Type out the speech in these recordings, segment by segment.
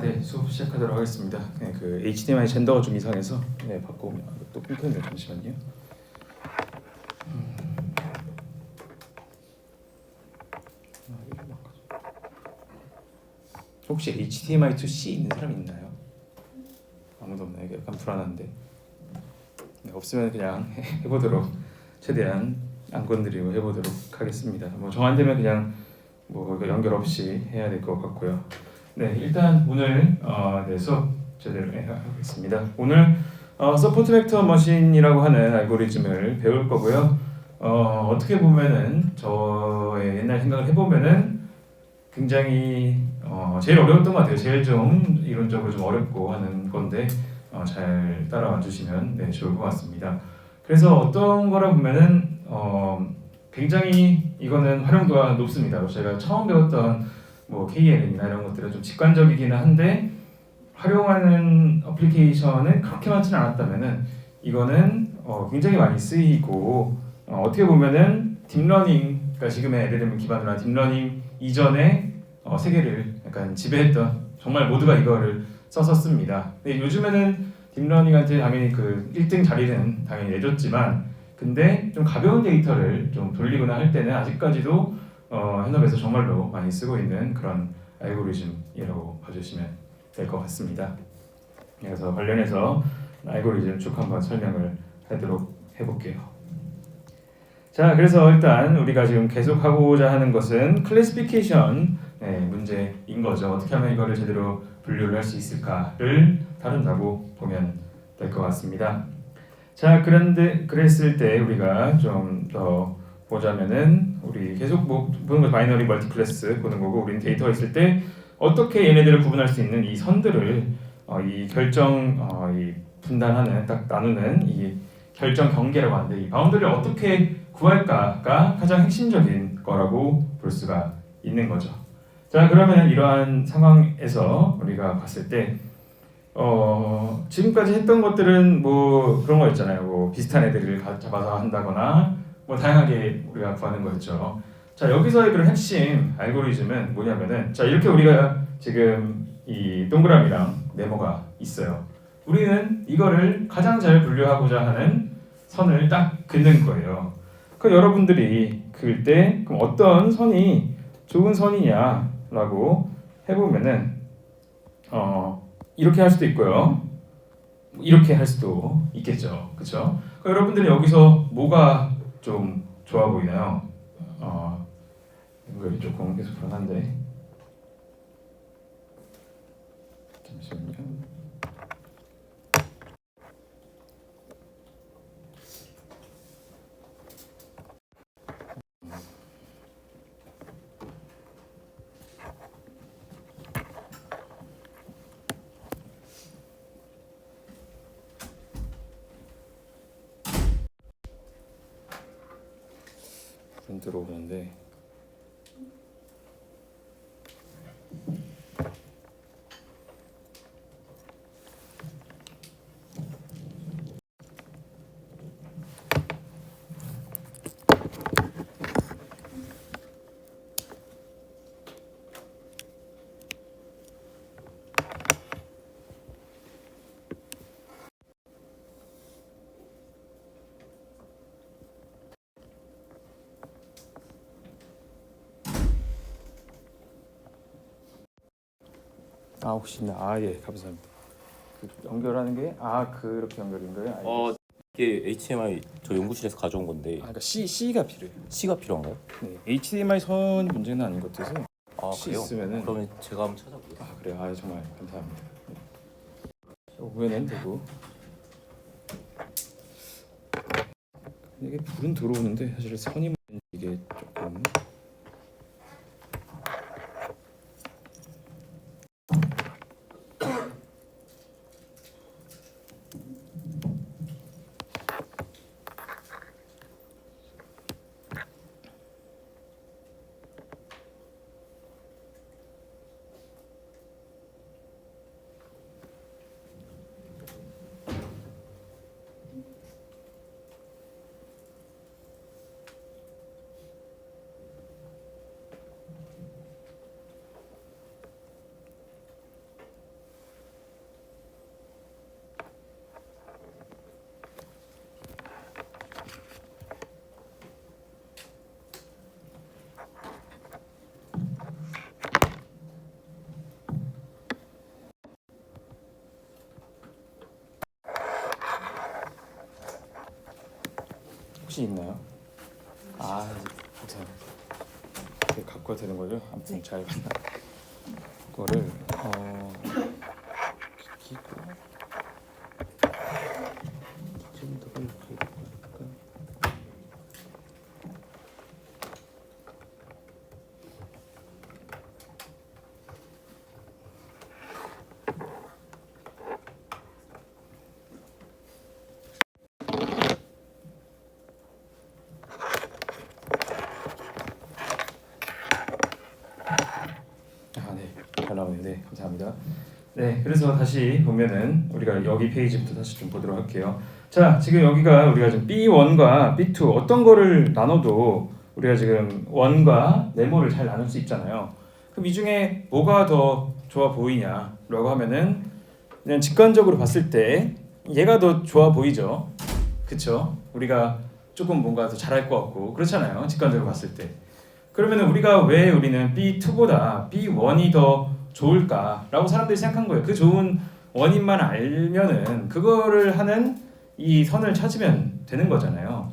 네, 수업 시작하도록 하겠습니다. 네, 그 HDMI 젠더가 좀 이상해서 바꿔 또 끊겼네요. 잠시만요. 혹시 HDMI to C 있는 사람 있나요? 아무도 없나요? 이게 약간 불안한데. 네, 없으면 그냥 해보도록 최대한 안 건드리고 해보도록 하겠습니다. 뭐 정 안 되면 그냥 뭐 연결 없이 해야 될 것 같고요. 네, 일단 오늘 수업 제대로 하겠습니다. 오늘 서포트 벡터 머신이라고 하는 알고리즘을 배울 거고요. 어떻게 보면은 저의 옛날 생각을 해보면은 굉장히 제일 어려웠던 것 같아요. 제일 좀 이론적으로 좀 어렵고 하는 건데 잘 따라와 주시면 좋을 것 같습니다. 그래서 어떤 거라 보면은 굉장히 이거는 활용도가 높습니다. 제가 처음 배웠던 뭐 KLM이나 이런 것들은 좀 직관적이기는 한데 활용하는 어플리케이션은 그렇게 많지는 않았다면은 이거는 굉장히 많이 쓰이고 어떻게 보면은 딥러닝, 그러니까 지금의 LLM 기반으로 한 딥러닝 이전에 세계를 약간 지배했던 정말 모두가 이거를 썼었습니다. 근데 요즘에는 딥러닝한테 당연히 그 1등 자리는 당연히 내줬지만 근데 좀 가벼운 데이터를 좀 돌리거나 할 때는 아직까지도 현업에서 정말로 많이 쓰고 있는 그런 알고리즘이라고 봐주시면 될 것 같습니다. 그래서 관련해서 알고리즘 쭉 한번 설명을 하도록 해볼게요. 자, 그래서 일단 우리가 지금 계속 하고자 하는 것은 클래시피케이션 문제인 거죠. 어떻게 하면 이거를 제대로 분류를 할 수 있을까를 다룬다고 보면 될 것 같습니다. 자, 그런데 그랬을 때 우리가 좀 더 보자면은 우리 계속 뭐 보는 거 바이너리 멀티클래스 보는 거고 우리는 데이터가 있을 때 어떻게 얘네들을 구분할 수 있는 이 선들을 이 결정 이 분단하는 딱 나누는 이 결정 경계라고 하는데 이 바운드를 어떻게 구할까가 가장 핵심적인 거라고 볼 수가 있는 거죠. 자, 그러면 이러한 상황에서 우리가 봤을 때 지금까지 했던 것들은 뭐 그런 거 있잖아요. 뭐 비슷한 애들을 잡아서 한다거나 뭐 다양하게 우리가 구하는 거였죠. 자, 여기서의 그런 핵심 알고리즘은 뭐냐면은 자, 이렇게 우리가 지금 이 동그라미랑 네모가 있어요. 우리는 이거를 가장 잘 분류하고자 하는 선을 딱 긋는 거예요. 그 여러분들이 그을 때 그럼 어떤 선이 좋은 선이냐라고 해보면은 이렇게 할 수도 있고요. 이렇게 할 수도 있겠죠. 그렇죠? 여러분들이 여기서 뭐가 좀 좋아 보이나요? 이거 조금 계속 불안한데 잠시만요. 불은 들어오는데 혹시 예, 감사합니다. 연결하는 게 그렇게 연결인 거예요? 이게 HDMI 저 연구실에서 가져온 건데 그러니까 C가 필요해요. C가 필요한가요? 네, HDMI 선 문제는 아닌 것 같아서 C 그래요? 있으면은 그러면 제가 한번 찾아볼게요. 그래요. 정말 감사합니다. 오면은 되고 이게 불은 들어오는데 사실 선이 이게 조금 혹시 있나요? 아, 이제 갖고 와도 되는 거죠? 아무튼 잘 봤나? 그거를 끼고 좀더 이렇게 잘 나오네요. 네, 감사합니다. 네, 그래서 다시 보면은 우리가 여기 페이지부터 다시 좀 보도록 할게요. 자, 지금 여기가 우리가 지금 B1과 B2 어떤 거를 나눠도 우리가 지금 1과 네모를 잘 나눌 수 있잖아요. 그럼 이 중에 뭐가 더 좋아 보이냐라고 하면은 그냥 직관적으로 봤을 때 얘가 더 좋아 보이죠. 그쵸? 우리가 조금 뭔가 더 잘할 것 같고 그렇잖아요. 직관적으로 봤을 때. 그러면 우리가 왜 우리는 B2보다 B1이 더 좋을까라고 사람들이 생각한 거예요. 그 좋은 원인만 알면은 그거를 하는 이 선을 찾으면 되는 거잖아요.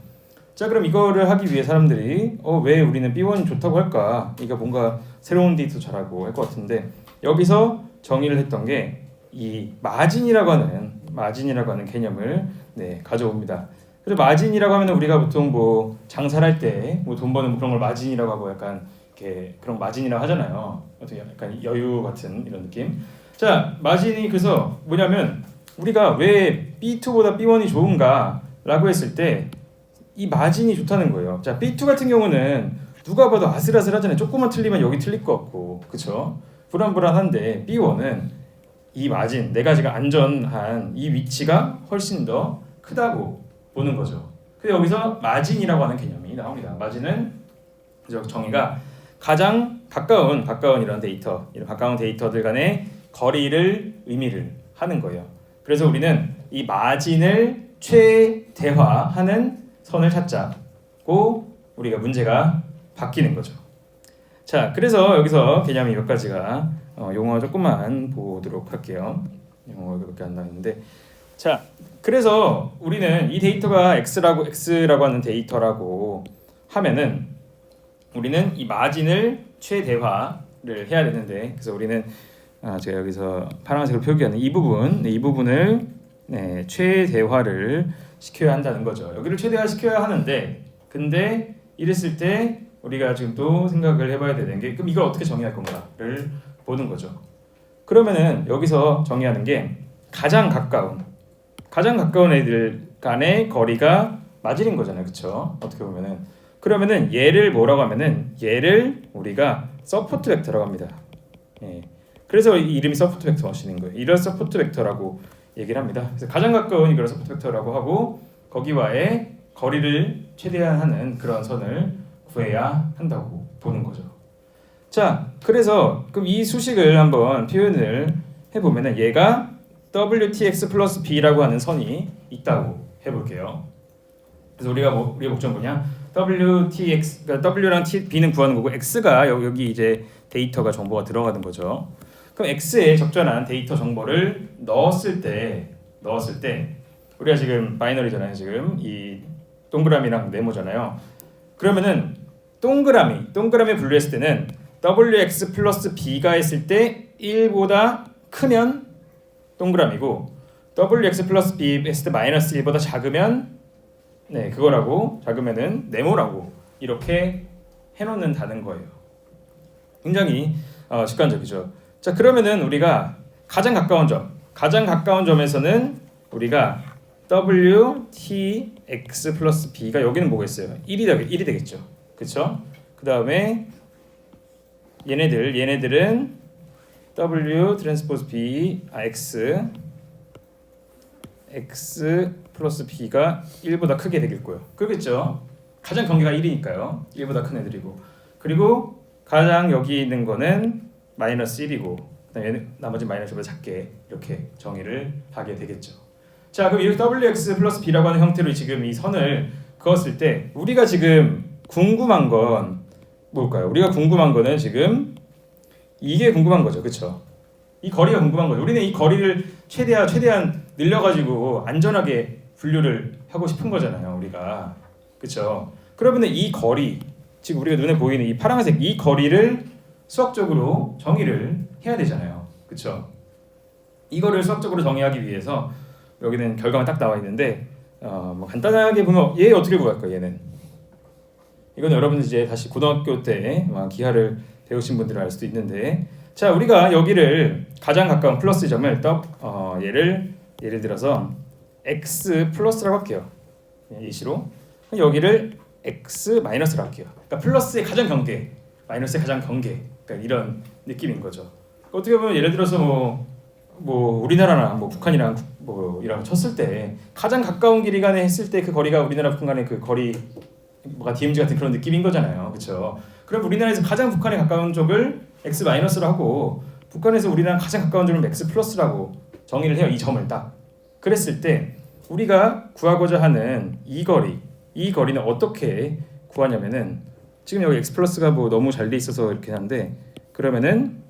자, 그럼 이거를 하기 위해 사람들이 왜 우리는 B1이 좋다고 할까? 이거 뭔가 새로운 데이터 잘하고 할 것 같은데 여기서 정의를 했던 게 이 마진이라고 하는 개념을 가져옵니다. 그래서 마진이라고 하면 우리가 보통 뭐 장사를 할 때 뭐 돈 버는 그런 걸 마진이라고 하고 약간 이렇게 그런 마진이라고 하잖아요. 어떻게 약간 여유 같은 이런 느낌. 자, 마진이 그래서 뭐냐면 우리가 왜 B2보다 B1이 좋은가라고 했을 때 이 마진이 좋다는 거예요. 자, B2 같은 경우는 누가 봐도 아슬아슬하잖아요. 조금만 틀리면 여기 틀릴 것 같고, 그렇죠? 불안불안한데 B1은 이 마진, 네 가지가 안전한 이 위치가 훨씬 더 크다고 보는 거죠. 그래서 여기서 마진이라고 하는 개념이 나옵니다. 마진은 정의가 가장 가까운 이런 데이터, 이런 가까운 데이터들 간의 거리를 의미를 하는 거예요. 그래서 우리는 이 마진을 최대화하는 선을 찾자고 우리가 문제가 바뀌는 거죠. 자, 그래서 여기서 개념이 몇 가지가 용어 조금만 보도록 할게요. 용어가 그렇게 안 나왔는데, 자, 그래서 우리는 이 데이터가 x라고 하는 데이터라고 하면은 우리는 이 마진을 최대화를 해야 되는데, 그래서 우리는 제가 여기서 파란색으로 표기하는 이 부분을 최대화를 시켜야 한다는 거죠. 여기를 최대화 시켜야 하는데, 근데 이랬을 때 우리가 지금 또 생각을 해봐야 되는 게 그럼 이걸 어떻게 정의할 건가를 보는 거죠. 그러면은 여기서 정의하는 게 가장 가까운 애들 간의 거리가 마진인 거잖아요. 그렇죠? 어떻게 보면은 그러면은 얘를 뭐라고 하면은 얘를 우리가 서포트 벡터라고 합니다. 예. 그래서 이 이름이 서포트 벡터 머신인 거예요. 이런 서포트 벡터라고 얘기를 합니다. 그래서 가장 가까운 이걸 서포트 벡터라고 하고 거기와의 거리를 최대한 하는 그런 선을 구해야 한다고 보는 거죠. 자, 그래서 그럼 이 수식을 한번 표현을 해보면은 얘가 WTX 플러스 B라고 하는 선이 있다고 해볼게요. 그래서 우리가 목적은 뭐냐? WTX, 그러니까 W랑 B는 구하는 거고 X가 여기 이제 데이터가 정보가 들어가는 거죠. 그럼 X에 적절한 데이터 정보를 넣었을 때 우리가 지금 바이너리잖아요. 지금 이 동그라미랑 네모잖아요. 그러면은 동그라미 분류했을 때는 WX 플러스 B가 했을 때 1보다 크면 동그라미고 WX 플러스 B 했을 때 마이너스 1보다 작으면 작으면은 네모라고 이렇게 해놓는다는 거예요. 굉장히 직관적이죠. 자, 그러면은 우리가 가장 가까운 점에서는 우리가 WTX 플러스 B가 여기는 뭐가 있어요? 1이 되겠죠. 그렇죠? 그 다음에 얘네들은 W 트랜스포즈 B X 플러스 B가 1보다 크게 되겠고요. 그렇겠죠? 가장 경계가 1이니까요. 1보다 큰 애들이고 그리고 가장 여기 있는 거는 마이너스 1이고 그다음에 나머지 마이너스보다 작게 이렇게 정의를 하게 되겠죠. 자, 그럼 이렇게 WX 플러스 B라고 하는 형태로 지금 이 선을 그었을 때 우리가 지금 궁금한 건 뭘까요? 우리가 궁금한 거는 지금 이게 궁금한 거죠. 그렇죠? 이 거리가 궁금한 거죠. 우리는 이 거리를 최대한 늘려가지고 안전하게 분류를 하고 싶은 거잖아요. 우리가. 그렇죠? 그러면 이 거리, 지금 우리가 눈에 보이는 이 파란색 이 거리를 수학적으로 정의를 해야 되잖아요. 그렇죠? 이거를 수학적으로 정의하기 위해서 여기는 결과가 딱 나와 있는데 뭐 간단하게 보면 얘 어떻게 구할까? 얘는 이건 여러분들 이제 다시 고등학교 때 기하를 배우신 분들은 알 수도 있는데, 자 우리가 여기를 가장 가까운 플러스 점을 예를 들어서 x 플러스라고 할게요. 예시로 여기를 x 마이너스라고 할게요. 그러니까 플러스의 가장 경계, 마이너스의 가장 경계, 그러니까 이런 느낌인 거죠. 어떻게 보면 예를 들어서 뭐 우리나라랑 뭐 북한이랑 뭐 이랑 쳤을 때 가장 가까운 길이 간에 했을 때 그 거리가 우리나라 북한 간의 그 거리 뭐가 DMZ 같은 그런 느낌인 거잖아요. 그렇죠? 그럼 우리나라에서 가장 북한에 가까운 쪽을 x 마이너스로 하고 북한에서 우리나라 가장 가까운 쪽을 x 플러스라고 정의를 해요. 이 점을 딱. 그랬을 때 우리가 구하고자 하는 이 거리는 어떻게 구하냐면은 지금 여기 x 플러스가 뭐 너무 잘 돼 있어서 이렇게 한데, 그러면은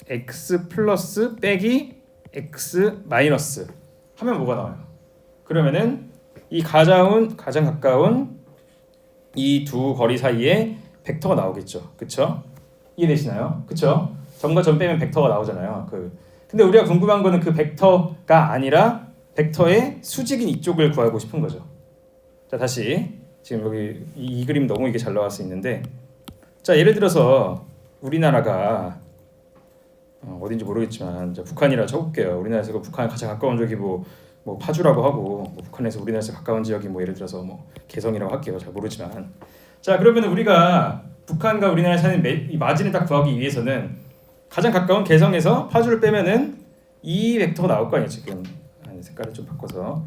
x 플러스 빼기 x 마이너스 하면 뭐가 나와요? 그러면은 이 가장 가까운 이 두 거리 사이에 벡터가 나오겠죠. 그쵸? 이해되시나요? 그쵸? 점과 점 빼면 벡터가 나오잖아요. 근데 우리가 궁금한 거는 그 벡터가 아니라 벡터의 수직인 이쪽을 구하고 싶은 거죠. 자 다시 지금 여기 이 그림 너무 이게 잘 나올 수 있는데, 자 예를 들어서 우리나라가 어딘지 모르겠지만 북한이라 쳐볼게요. 우리나라에서 북한 가장 가까운 쪽이 뭐 파주라고 하고, 뭐 북한에서 우리나라에서 가까운 지역이 뭐 예를 들어서 뭐 개성이라고 할게요. 잘 모르지만, 자 그러면 우리가 북한과 우리나라에 사는 이 마진을 딱 구하기 위해서는 가장 가까운 개성에서 파주를 빼면은 이 벡터가 나올 거 아니에요. 지금 색깔을 좀 바꿔서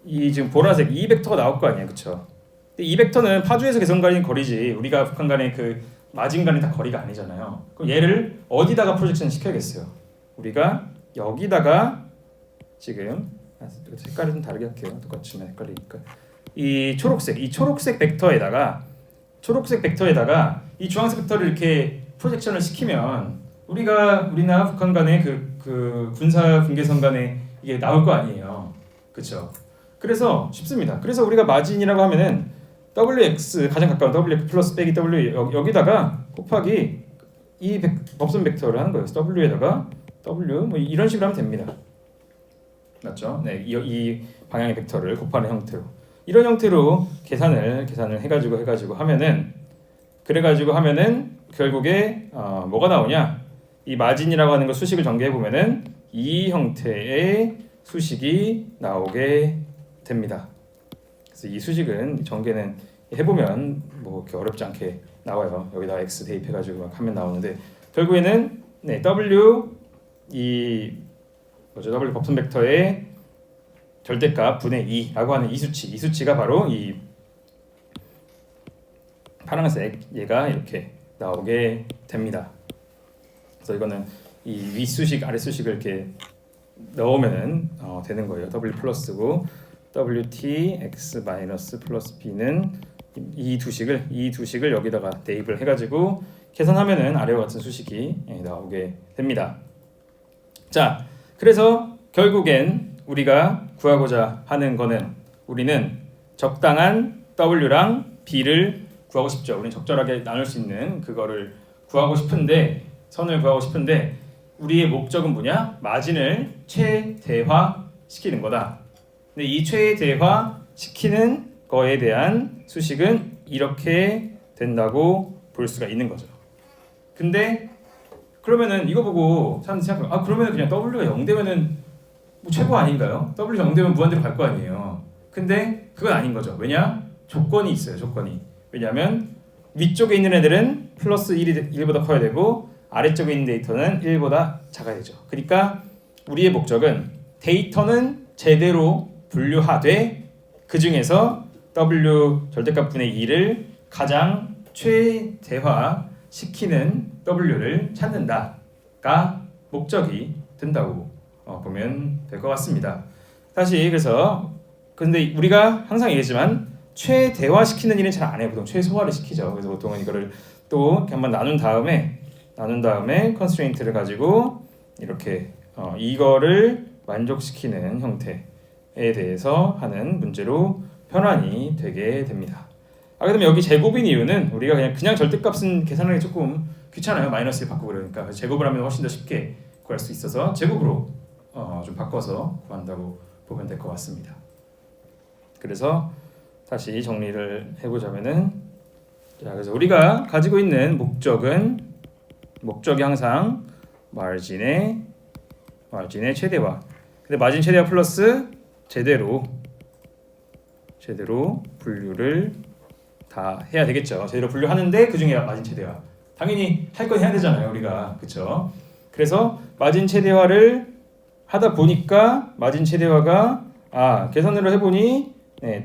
이 지금 보라색 이 벡터가 나올 거 아니에요. 그렇죠? 근데 이 벡터는 파주에서 개성 간의 거리지 우리가 북한 간의 그 마진 간의 다 거리가 아니잖아요. 그럼 얘를 어디다가 프로젝션 시켜야겠어요? 우리가 여기다가 지금 색깔을 좀 다르게 할게요. 똑같지만 헷갈리니까 이 초록색 벡터에다가 이 주황색 벡터를 이렇게 프로젝션을 시키면 우리나라 북한 간의 그 군사 분계선 간에 이게 나올 거 아니에요. 그렇죠? 그래서 쉽습니다. 그래서 우리가 마진이라고 하면은 WX 가장 가까운 WX 플러스 빼기 W 여기다가 곱하기 이 법선 벡터를 하는 거예요. W에다가 W 뭐 이런 식으로 하면 됩니다. 맞죠? 네, 이 방향의 벡터를 곱하는 형태로 이런 형태로 계산을 해가지고 하면은 결국에 뭐가 나오냐? 이 마진이라고 하는 거 수식을 전개해 보면은 이 형태의 수식이 나오게 됩니다. 그래서 이 수식은 전개는 해보면 뭐 그렇게 어렵지 않게 나와요. 여기다 x 대입해가지고 막 하면 나오는데 결국에는 W W 법선 벡터의 절대값 분의 2라고 하는 이 수치가 바로 이 파란색 얘가 이렇게 나오게 됩니다. 그래서 이거는 이 위 수식 아래 수식을 이렇게 넣으면은 되는 거예요. W 플러스고 WT x 마이너스 플러스 B는 이 두 식을 여기다가 대입을 해가지고 계산하면은 아래와 같은 수식이 나오게 됩니다. 자, 그래서 결국엔 우리가 구하고자 하는 거는 우리는 적당한 W랑 B를 구하고 싶죠. 우리는 적절하게 나눌 수 있는 그거를 구하고 싶은데 선을 구하고 싶은데 우리의 목적은 뭐냐? 마진을 최대화 시키는 거다. 근데 이 최대화 시키는 거에 대한 수식은 이렇게 된다고 볼 수가 있는 거죠. 근데 그러면은 이거 보고 사람들이 생각하면 그러면은 그냥 W가 0 되면은 뭐 최고 아닌가요? W 0 되면 무한대로 갈 거 아니에요. 근데 그건 아닌 거죠. 왜냐? 조건이 있어요. 왜냐하면 위쪽에 있는 애들은 플러스 1보다 커야 되고 아래쪽에 있는 데이터는 1보다 작아야 되죠. 그러니까 우리의 목적은 데이터는 제대로 분류하되 그 중에서 W 절대값 분의 2를 가장 최대화 시키는 W를 찾는다가 목적이 된다고 보면 될 것 같습니다. 다시 그래서 근데 우리가 항상 얘기했지만 최대화 시키는 일은 잘 안 해요. 보통 최소화를 시키죠. 그래서 보통은 이거를 또 이렇게 한번 나눈 다음에 컨스트레인트를 가지고 이렇게 이거를 만족시키는 형태에 대해서 하는 문제로 변환이 되게 됩니다. 그다음에 여기 제곱인 이유는 우리가 그냥 절대값은 계산하기 조금 귀찮아요. 마이너스에 바꾸고 그러니까 제곱을 하면 훨씬 더 쉽게 구할 수 있어서 제곱으로 좀 바꿔서 구한다고 보면 될 것 같습니다. 그래서 다시 정리를 해보자면은 자, 그래서 우리가 가지고 있는 목적이 항상 마진의 최대화. 근데 마진 최대화 플러스 제대로 분류를 다 해야 되겠죠. 제대로 분류하는데 그 중에 마진 최대화. 당연히 할 건 해야 되잖아요, 우리가. 그렇죠? 그래서 마진 최대화를 하다 보니까 마진 최대화가 계산으로 해보니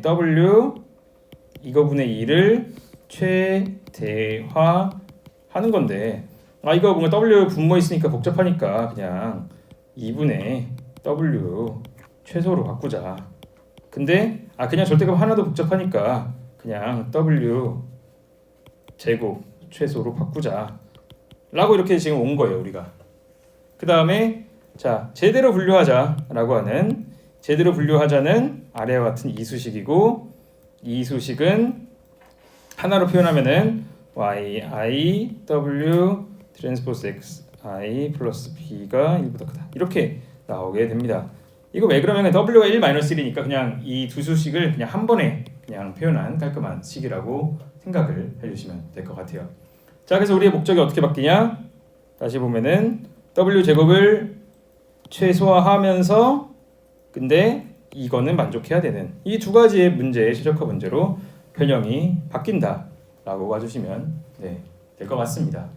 W 이거분의 2를 최대화 하는 건데 이거 뭔가 W 분모 있으니까 복잡하니까 그냥 2분의 W 최소로 바꾸자. 근데 그냥 절대값 하나도 복잡하니까 그냥 W 제곱 최소로 바꾸자 라고 이렇게 지금 온 거예요, 우리가. 그 다음에 자, 제대로 분류하자는 아래와 같은 이수식이고, 이 수식은 하나로 표현하면은 yi w 트랜스포스 xi 플러스 b가 1보다 크다 이렇게 나오게 됩니다. 이거 왜 그러면 w가 1 마이너스 1이니까 그냥 이 두 수식을 그냥 한 번에 그냥 표현한 깔끔한 식이라고 생각을 해주시면 될 것 같아요. 자, 그래서 우리의 목적이 어떻게 바뀌냐? 다시 보면은 w 제곱을 최소화하면서 근데 이거는 만족해야 되는 이 두 가지의 문제의 최적화 문제로 변형이 바뀐다라고 봐주시면 될 것 같습니다.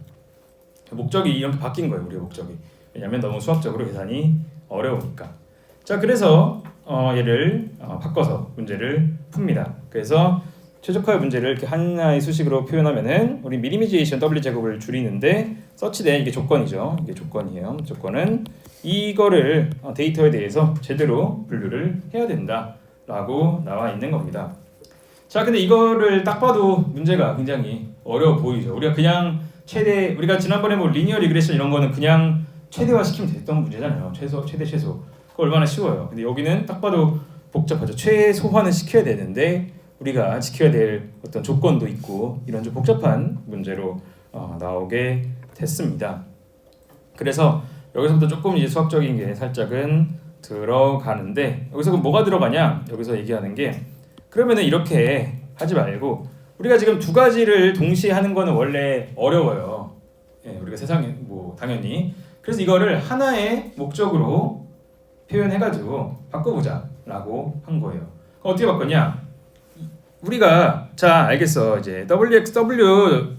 목적이 이렇게 바뀐 거예요, 우리의 목적이. 왜냐하면 너무 수학적으로 계산이 어려우니까. 자, 그래서 얘를 바꿔서 문제를 풉니다. 그래서 최적화의 문제를 이렇게 하나의 수식으로 표현하면은 우리 미니미지에이션 w 제곱을 줄이는데 서치된 이게 조건이죠. 이게 조건이에요. 조건은 이거를 데이터에 대해서 제대로 분류를 해야 된다라고 나와 있는 겁니다. 자, 근데 이거를 딱 봐도 문제가 굉장히 어려워 보이죠. 우리가 우리가 지난번에 뭐 리니어 리그레션 이런 거는 그냥 최대화 시키면 됐던 문제잖아요. 최소. 그거 얼마나 쉬워요. 근데 여기는 딱 봐도 복잡하죠. 최소화는 시켜야 되는데 우리가 지켜야 될 어떤 조건도 있고 이런 좀 복잡한 문제로 나오게 됐습니다. 그래서 여기서부터 조금 이제 수학적인 게 살짝은 들어가는데 여기서 그럼 뭐가 들어가냐? 여기서 얘기하는 게 그러면은 이렇게 하지 말고 우리가 지금 두 가지를 동시에 하는 거는 원래 어려워요. 우리가 세상에 뭐 당연히 그래서 이거를 하나의 목적으로 표현해가지고 바꿔보자라고 한 거예요. 그럼 어떻게 바꿨냐? 우리가 자 알겠어 이제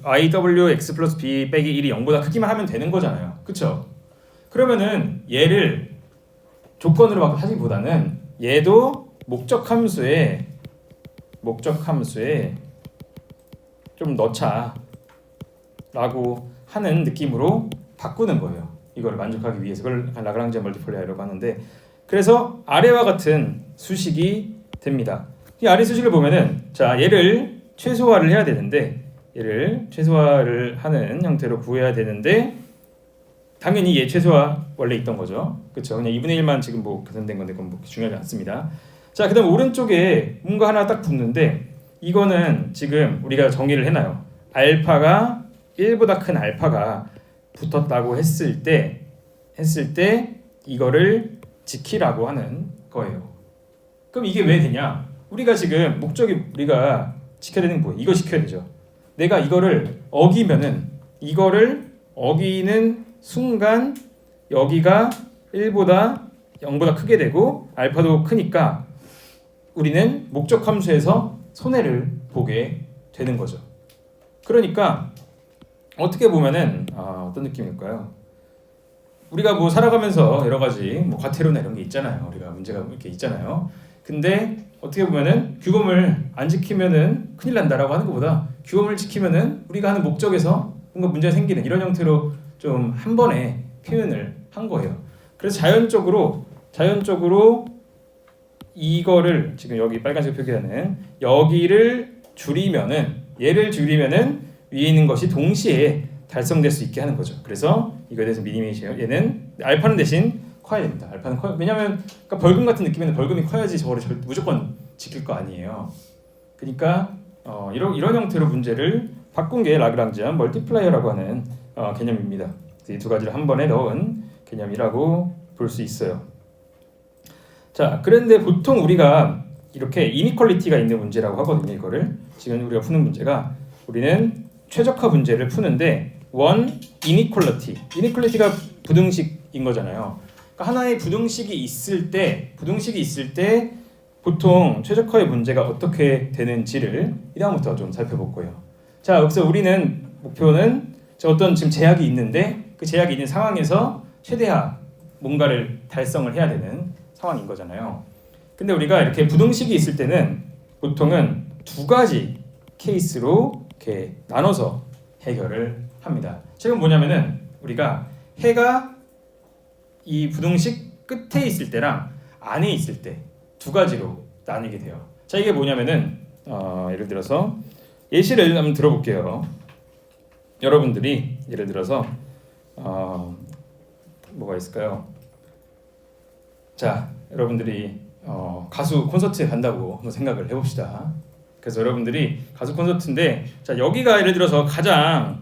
iwx 플러스 b 빼기 1이 0보다 크기만 하면 되는 거잖아요. 그쵸? 그러면은 얘를 조건으로 하기보다는 얘도 목적 함수에 좀 넣자 라고 하는 느낌으로 바꾸는 거예요. 이걸 만족하기 위해서 그걸 라그랑지 멀티플라이어라고 하는데 그래서 아래와 같은 수식이 됩니다. 이 아래 수식을 보면은 자 얘를 최소화를 해야 되는데 얘를 최소화를 하는 형태로 구해야 되는데 당연히 얘 최소화 원래 있던 거죠. 그렇죠? 그냥 2분의 1만 지금 뭐 계산된 건데 그건 뭐 중요하지 않습니다. 자, 그다음 오른쪽에 뭔가 하나 딱 붙는데 이거는 지금 우리가 정의를 해놔요. 알파가 1보다 큰 알파가 붙었다고 했을 때 이거를 지키라고 하는 거예요. 그럼 이게 왜 되냐? 우리가 지금 목적이 우리가 지켜야 되는 거 이거 지켜야 되죠. 내가 이거를 어기면은 이거를 어기는 순간 여기가 1보다 0보다 크게 되고 알파도 크니까 우리는 목적 함수에서 손해를 보게 되는 거죠. 그러니까 어떻게 보면은 어떤 느낌일까요? 우리가 뭐 살아가면서 여러 가지 뭐 과태료나 이런 게 있잖아요. 우리가 문제가 이렇게 있잖아요. 근데 어떻게 보면은 규범을 안 지키면은 큰일 난다라고 하는 것보다 규범을 지키면은 우리가 하는 목적에서 뭔가 문제가 생기는 이런 형태로 좀 한 번에 표현을 한 거예요. 그래서 자연적으로 이거를 지금 여기 빨간색 표기하는 여기를 얘를 줄이면은 위에 있는 것이 동시에 달성될 수 있게 하는 거죠. 그래서 이거에 대해서 미니메이션 얘는 알파는 대신 커야 됩니다. 알파는 왜냐하면 그러니까 벌금 같은 느낌에는 벌금이 커야지 저거를 무조건 지킬 거 아니에요. 그러니까 이런 형태로 문제를 바꾼 게 라그랑지안 멀티플라이어라고 하는 개념입니다. 이 두 가지를 한 번에 넣은 개념이라고 볼 수 있어요. 자, 그런데 보통 우리가 이렇게 이니퀄리티가 있는 문제라고 하거든요. 이거를 지금 우리가 푸는 문제가 우리는 최적화 문제를 푸는데 원 이니퀄리티가 부등식인 거잖아요. 그러니까 하나의 부등식이 있을 때 보통 최적화의 문제가 어떻게 되는지를 이 다음부터 좀 살펴볼 거예요. 자, 여기서 우리는 목표는 어떤 지금 제약이 있는데 그 제약이 있는 상황에서 최대한 뭔가를 달성을 해야 되는 상황인 거잖아요. 근데 우리가 이렇게 부등식이 있을 때는 보통은 두 가지 케이스로 이렇게 나눠서 해결을 합니다. 지금 뭐냐면은 우리가 해가 이 부등식 끝에 있을 때랑 안에 있을 때 두 가지로 나뉘게 돼요. 자, 이게 뭐냐면은 예를 들어서 예시를 한번 들어볼게요. 여러분들이 예를 들어서 뭐가 있을까요? 자, 여러분들이 가수 콘서트에 간다고 한번 생각을 해봅시다. 그래서 여러분들이 가수 콘서트인데, 자, 여기가 예를 들어서 가장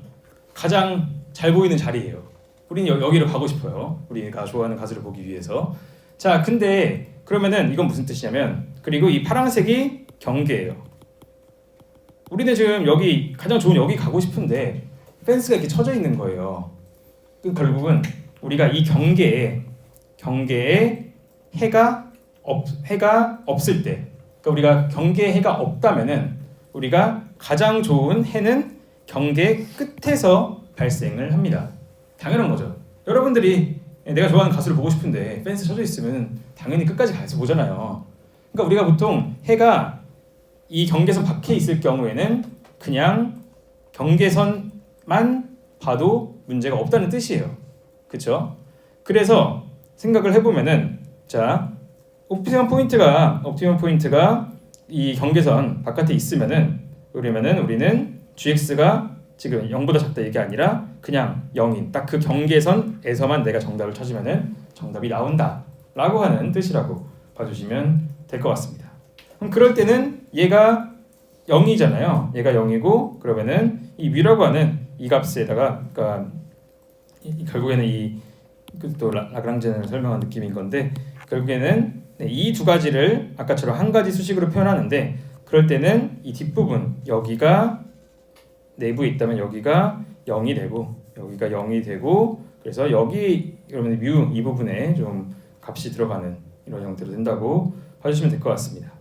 잘 보이는 자리예요. 우리는 여기로 가고 싶어요. 우리가 좋아하는 가수를 보기 위해서. 자, 근데 그러면은 이건 무슨 뜻이냐면, 그리고 이 파란색이 경계예요. 우리는 지금 여기 가장 좋은 여기 가고 싶은데 펜스가 이렇게 쳐져 있는 거예요. 그 결국은 우리가 이 경계에 해가 없을 때, 그러니까 우리가 경계에 해가 없다면은 우리가 가장 좋은 해는 경계 끝에서 발생을 합니다. 당연한 거죠. 여러분들이 내가 좋아하는 가수를 보고 싶은데 펜스 쳐져 있으면 당연히 끝까지 가서 보잖아요. 그러니까 우리가 보통 해가 이 경계선 밖에 있을 경우에는 그냥 경계선만 봐도 문제가 없다는 뜻이에요. 그렇죠? 그래서 생각을 해보면은, 자, 옵티멈 포인트가 이 경계선 바깥에 있으면은 우리는 gx가 지금 0보다 작다 이게 아니라 그냥 0인 딱 그 경계선에서만 내가 정답을 찾으면은 정답이 나온다라고 하는 뜻이라고 봐주시면 될 것 같습니다. 그럼 그럴 때는 얘가 0이잖아요. 얘가 0이고 그러면은 이 위라고 하는 이 값에다가, 그러니까 결국에는 또 라그랑지안을 설명한 느낌인 건데, 결국에는 이 두 가지를 아까처럼 한 가지 수식으로 표현하는데, 그럴 때는 이 뒷부분 여기가 내부에 있다면 여기가 0이 되고 여기가 0이 되고, 그래서 여기 그러면 뮤 이 부분에 좀 값이 들어가는 이런 형태로 된다고 봐주시면 될 것 같습니다.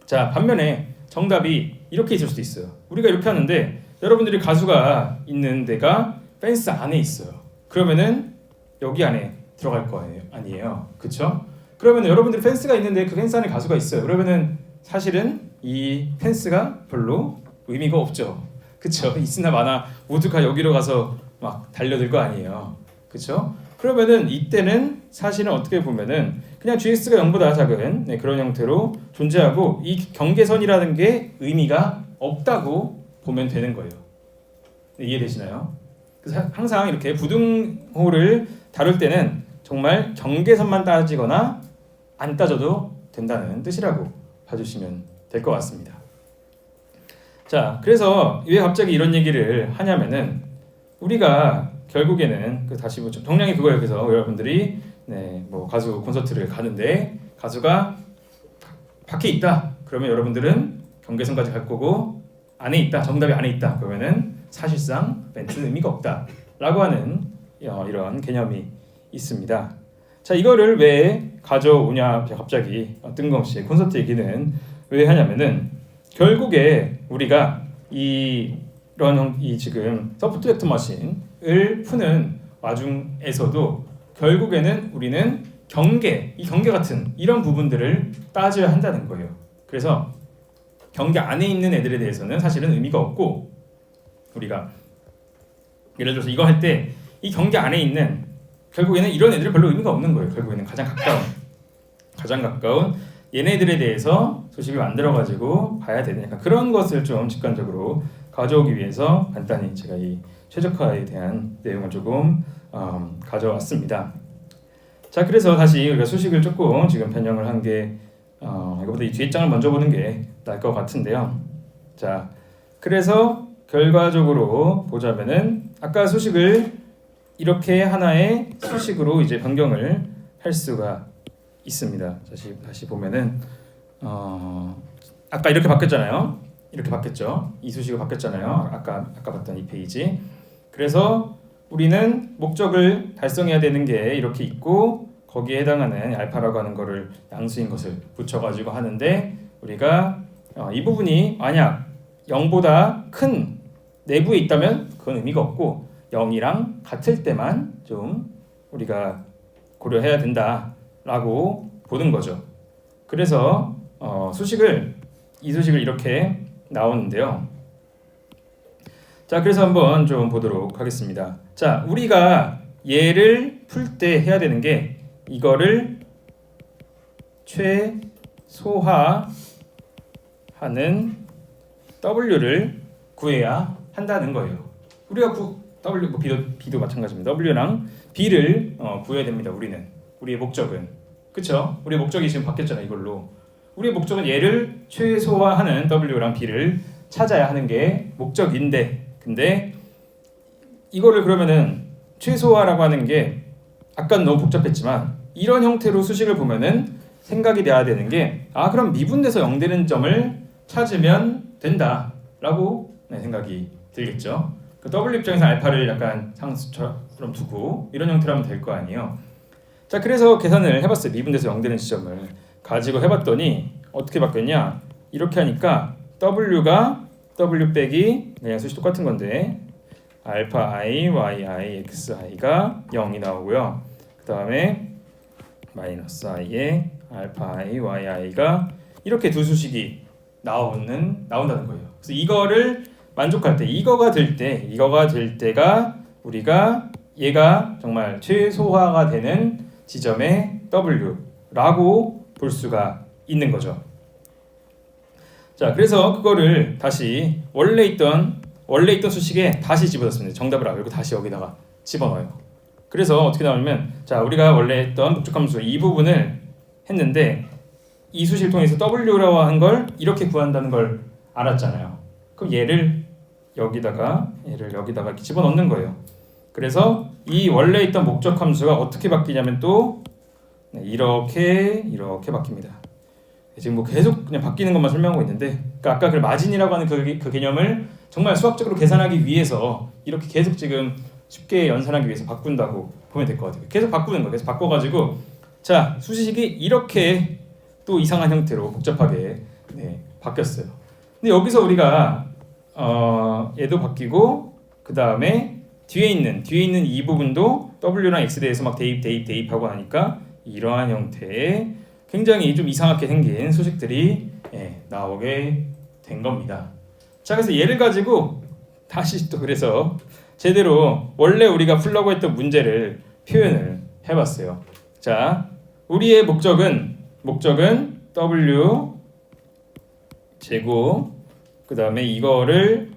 자, 반면에 정답이 이렇게 있을 수도 있어요. 우리가 이렇게 하는데 여러분들이 가수가 있는 데가 펜스 안에 있어요. 그러면은 여기 안에 들어갈 거예요, 아니에요? 그렇죠? 그러면 여러분들이 펜스가 있는데 그 펜스 안에 가수가 있어요. 그러면은 사실은 이 펜스가 별로 의미가 없죠. 그렇죠? 있으나 마나 모두가 여기로 가서 막 달려들 거 아니에요. 그렇죠? 그러면은 이때는 사실은 어떻게 보면은 그냥 gx가 0보다 작은 그런 형태로 존재하고 이 경계선이라는 게 의미가 없다고 보면 되는 거예요. 이해되시나요? 그래서 항상 이렇게 부등호를 다룰 때는 정말 경계선만 따지거나 안 따져도 된다는 뜻이라고 봐주시면 될 것 같습니다. 자, 그래서 왜 갑자기 이런 얘기를 하냐면은 우리가 결국에는 다시 정량이 그거예요. 그래서 여러분들이 뭐 가수 콘서트를 가는데 가수가 밖에 있다. 그러면 여러분들은 경계선까지 갈 거고, 안에 있다. 정답이 안에 있다. 그러면은 사실상 멘트는 의미가 없다라고 하는 이런 개념이 있습니다. 자, 이거를 왜 가져오냐? 갑자기 뜬금없이 콘서트 얘기는 왜 하냐면은 결국에 우리가 이 지금 서포트 벡터 머신을 푸는 와중에서도 결국에는 우리는 이 경계 같은 이런 부분들을 따져야 한다는 거예요. 그래서 경계 안에 있는 애들에 대해서는 사실은 의미가 없고, 우리가 예를 들어서 이거 할 때 이 경계 안에 있는 결국에는 이런 애들은 별로 의미가 없는 거예요. 결국에는 가장 가까운 얘네들에 대해서 소식을 만들어 가지고 봐야 되는 약간 그런 것을 좀 직관적으로 가져오기 위해서 간단히 제가 이 최적화에 대한 내용을 조금 가져왔습니다. 자, 그래서 다시 우리가 수식을 조금 지금 변형을 한 게 이거보다 이 뒤에 장을 먼저 보는 게 나을 것 같은데요. 자, 그래서 결과적으로 보자면은 아까 수식을 이렇게 하나의 수식으로 이제 변경을 할 수가 있습니다. 다시 보면은 아까 이렇게 바뀌었잖아요. 이렇게 바뀌었죠. 이 수식으로 바뀌었잖아요. 아까 봤던 이 페이지. 그래서 우리는 목적을 달성해야 되는 게 이렇게 있고 거기에 해당하는 알파라고 하는 거를 양수인 것을 붙여가지고 하는데 우리가 이 부분이 만약 0보다 큰 내부에 있다면 그건 의미가 없고 0이랑 같을 때만 좀 우리가 고려해야 된다라고 보는 거죠. 그래서 이 수식을 이렇게 나오는데요. 자, 그래서 한번 좀 보도록 하겠습니다. 자, 우리가 얘를 풀 때 해야 되는 게 이거를 최소화하는 W를 구해야 한다는 거예요. 우리가 W, 뭐 B도 마찬가지입니다. W랑 B를 구해야 됩니다. 우리의 목적은 그렇죠? 우리의 목적이 지금 바뀌었잖아요. 이걸로 우리의 목적은 얘를 최소화하는 W랑 B를 찾아야 하는 게 목적인데 근데 이거를 그러면은 최소화라고 하는 게 아까는 너무 복잡했지만 이런 형태로 수식을 보면은 생각이 돼야 되는 게 그럼 미분돼서 0 되는 점을 찾으면 된다라고 생각이 들겠죠. 그 W 입장에서 알파를 약간 상수처럼 두고 이런 형태로 하면 될 거 아니에요. 자, 그래서 계산을 해봤어요. 미분돼서 0 되는 지점을 가지고 해봤더니 어떻게 바뀌었냐? 이렇게 하니까 W가 W 빼기 그냥 수식 똑같은 건데 알파 i, y i, x i가 0이 나오고요. 그 다음에 마이너스 i에 알파 i, y i가 이렇게 두 수식이 나온다는 거예요. 그래서 이거를 만족할 때, 이거가 될 때가 우리가 얘가 정말 최소화가 되는 지점의 W라고 볼 수가 있는 거죠. 자, 그래서 그거를 다시 원래 있던 수식에 다시 집어넣습니다. 정답을 알고 다시 여기다가 집어넣어요. 그래서 어떻게 나오냐면 자, 우리가 원래 했던 목적함수 이 부분을 했는데 이 수식을 통해서 W라고 한 걸 이렇게 구한다는 걸 알았잖아요. 그럼 얘를 여기다가 이렇게 집어넣는 거예요. 그래서 이 원래 있던 목적함수가 어떻게 바뀌냐면 또 이렇게 바뀝니다. 지금 뭐 계속 그냥 바뀌는 것만 설명하고 있는데 그러니까 아까 그 마진이라고 하는 그 개념을 정말 수학적으로 계산하기 위해서 이렇게 계속 지금 쉽게 연산하기 위해서 바꾼다고 보면 될 것 같아요. 계속 바꾸는 거예요. 그래서 바꿔가지고 자, 수식이 이렇게 또 이상한 형태로 복잡하게 바뀌었어요. 근데 여기서 우리가 얘도 바뀌고 그 다음에 뒤에 있는 이 부분도 W랑 X에 대해서 막 대입하고 하니까 이러한 형태의 굉장히 좀 이상하게 생긴 수식들이 나오게 된 겁니다. 자, 그래서 얘를 가지고 다시 또 그래서 제대로 원래 우리가 풀려고 했던 문제를 표현을 해봤어요. 자, 우리의 목적은 W 제곱 그 다음에 이거를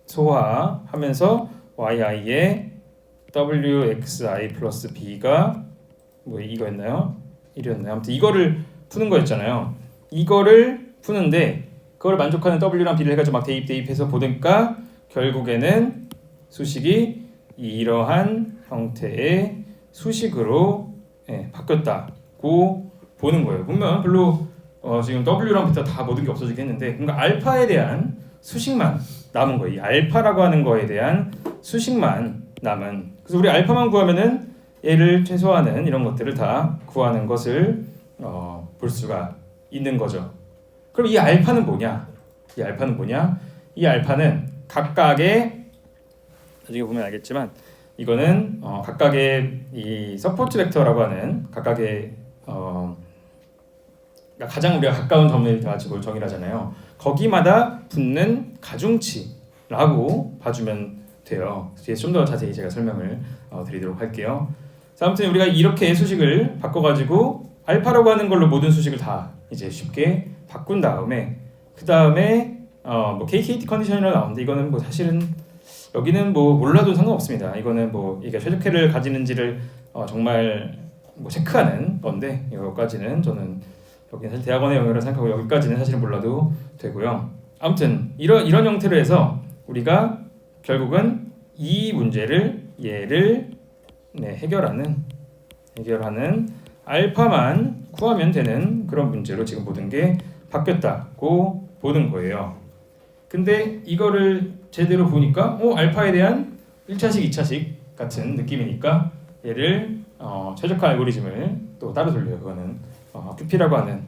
최소화하면서 yi에 wxi 플러스 b가 뭐 이거였나요? 1이었나요? 아무튼 이거를 푸는 거였잖아요. 이거를 푸는데 그걸 만족하는 w랑 b를 해가지고 막 대입해서 보니까 결국에는 수식이 이러한 형태의 수식으로 바뀌었다고 보는 거예요. 보면 별로 지금 w랑 베타 다 모든 게 없어지긴 했는데 뭔가 알파에 대한 수식만 남은 거예요. 이 알파라고 하는 거에 대한 수식만 남은. 그래서 우리 알파만 구하면은 얘를 최소화하는 이런 것들을 다 구하는 것을 볼 수가 있는 거죠. 그럼 이 알파는 뭐냐? 이 알파는 각각의 나중에 보면 알겠지만 이거는 각각의 이 서포트 벡터라고 하는 각각의 가장 우리가 가까운 점을 가지고 정의를 하잖아요. 거기마다 붙는 가중치라고 봐주면 돼요. 뒤에 좀 더 자세히 제가 설명을 드리도록 할게요. 자, 아무튼 우리가 이렇게 수식을 바꿔가지고 알파라고 하는 걸로 모든 수식을 다 이제 쉽게 바꾼 다음에 그 다음에 뭐 KKT 컨디션이라고 나오는데 이거는 뭐 사실은 여기는 뭐 몰라도 상관없습니다. 이거는 뭐 이게 최적화를 가지는지를 정말 뭐 체크하는 건데 여기까지는 저는 여기는 사실 대학원의 영역을 생각하고 여기까지는 사실은 몰라도 되고요. 아무튼 이런 형태로 해서 우리가 결국은 이 문제를 얘를 해결하는 알파만 구하면 되는 그런 문제로 지금 모든 게 바뀌었다고 보는 거예요. 근데 이거를 제대로 보니까 알파에 대한 1차식, 2차식 같은 느낌이니까 얘를 최적화 알고리즘을 또 따로 돌려요. 그거는 QP라고 하는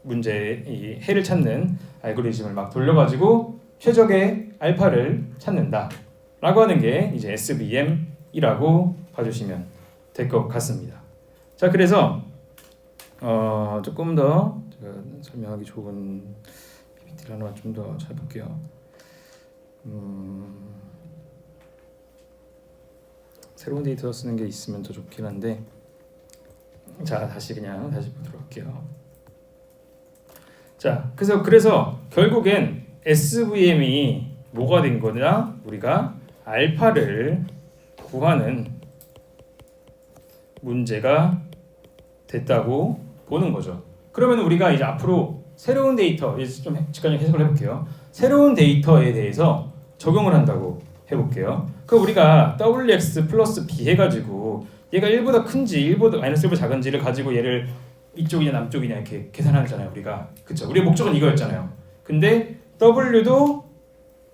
문제의 이 해를 찾는 알고리즘을 막 돌려가지고 최적의 알파를 찾는다 라고 하는 게 이제 SVM이라고 봐주시면 될 것 같습니다. 자, 그래서 조금 더 제가 설명하기 좋은 PPT를 하나 좀 더 잘 볼게요. 새로운 데이터 쓰는 게 있으면 더 좋긴 한데, 자, 다시 보도록 할게요. 자, 그래서 결국엔 SVM이 뭐가 된 거냐? 우리가 알파를 구하는 문제가 됐다고 보는 거죠. 그러면 우리가 이제 앞으로 새로운 데이터, 이제 좀 잠깐 해석을 해볼게요. 새로운 데이터에 대해서 적용을 한다고 해볼게요. 그럼 우리가 WX 플러스 B 해가지고 얘가 1보다 큰지 1보다 마이너스 1보다 작은지를 가지고 얘를 이쪽이냐 남쪽이냐 이렇게 계산하잖아요. 우리가 그쵸? 우리의 목적은 이거였잖아요. 근데 W도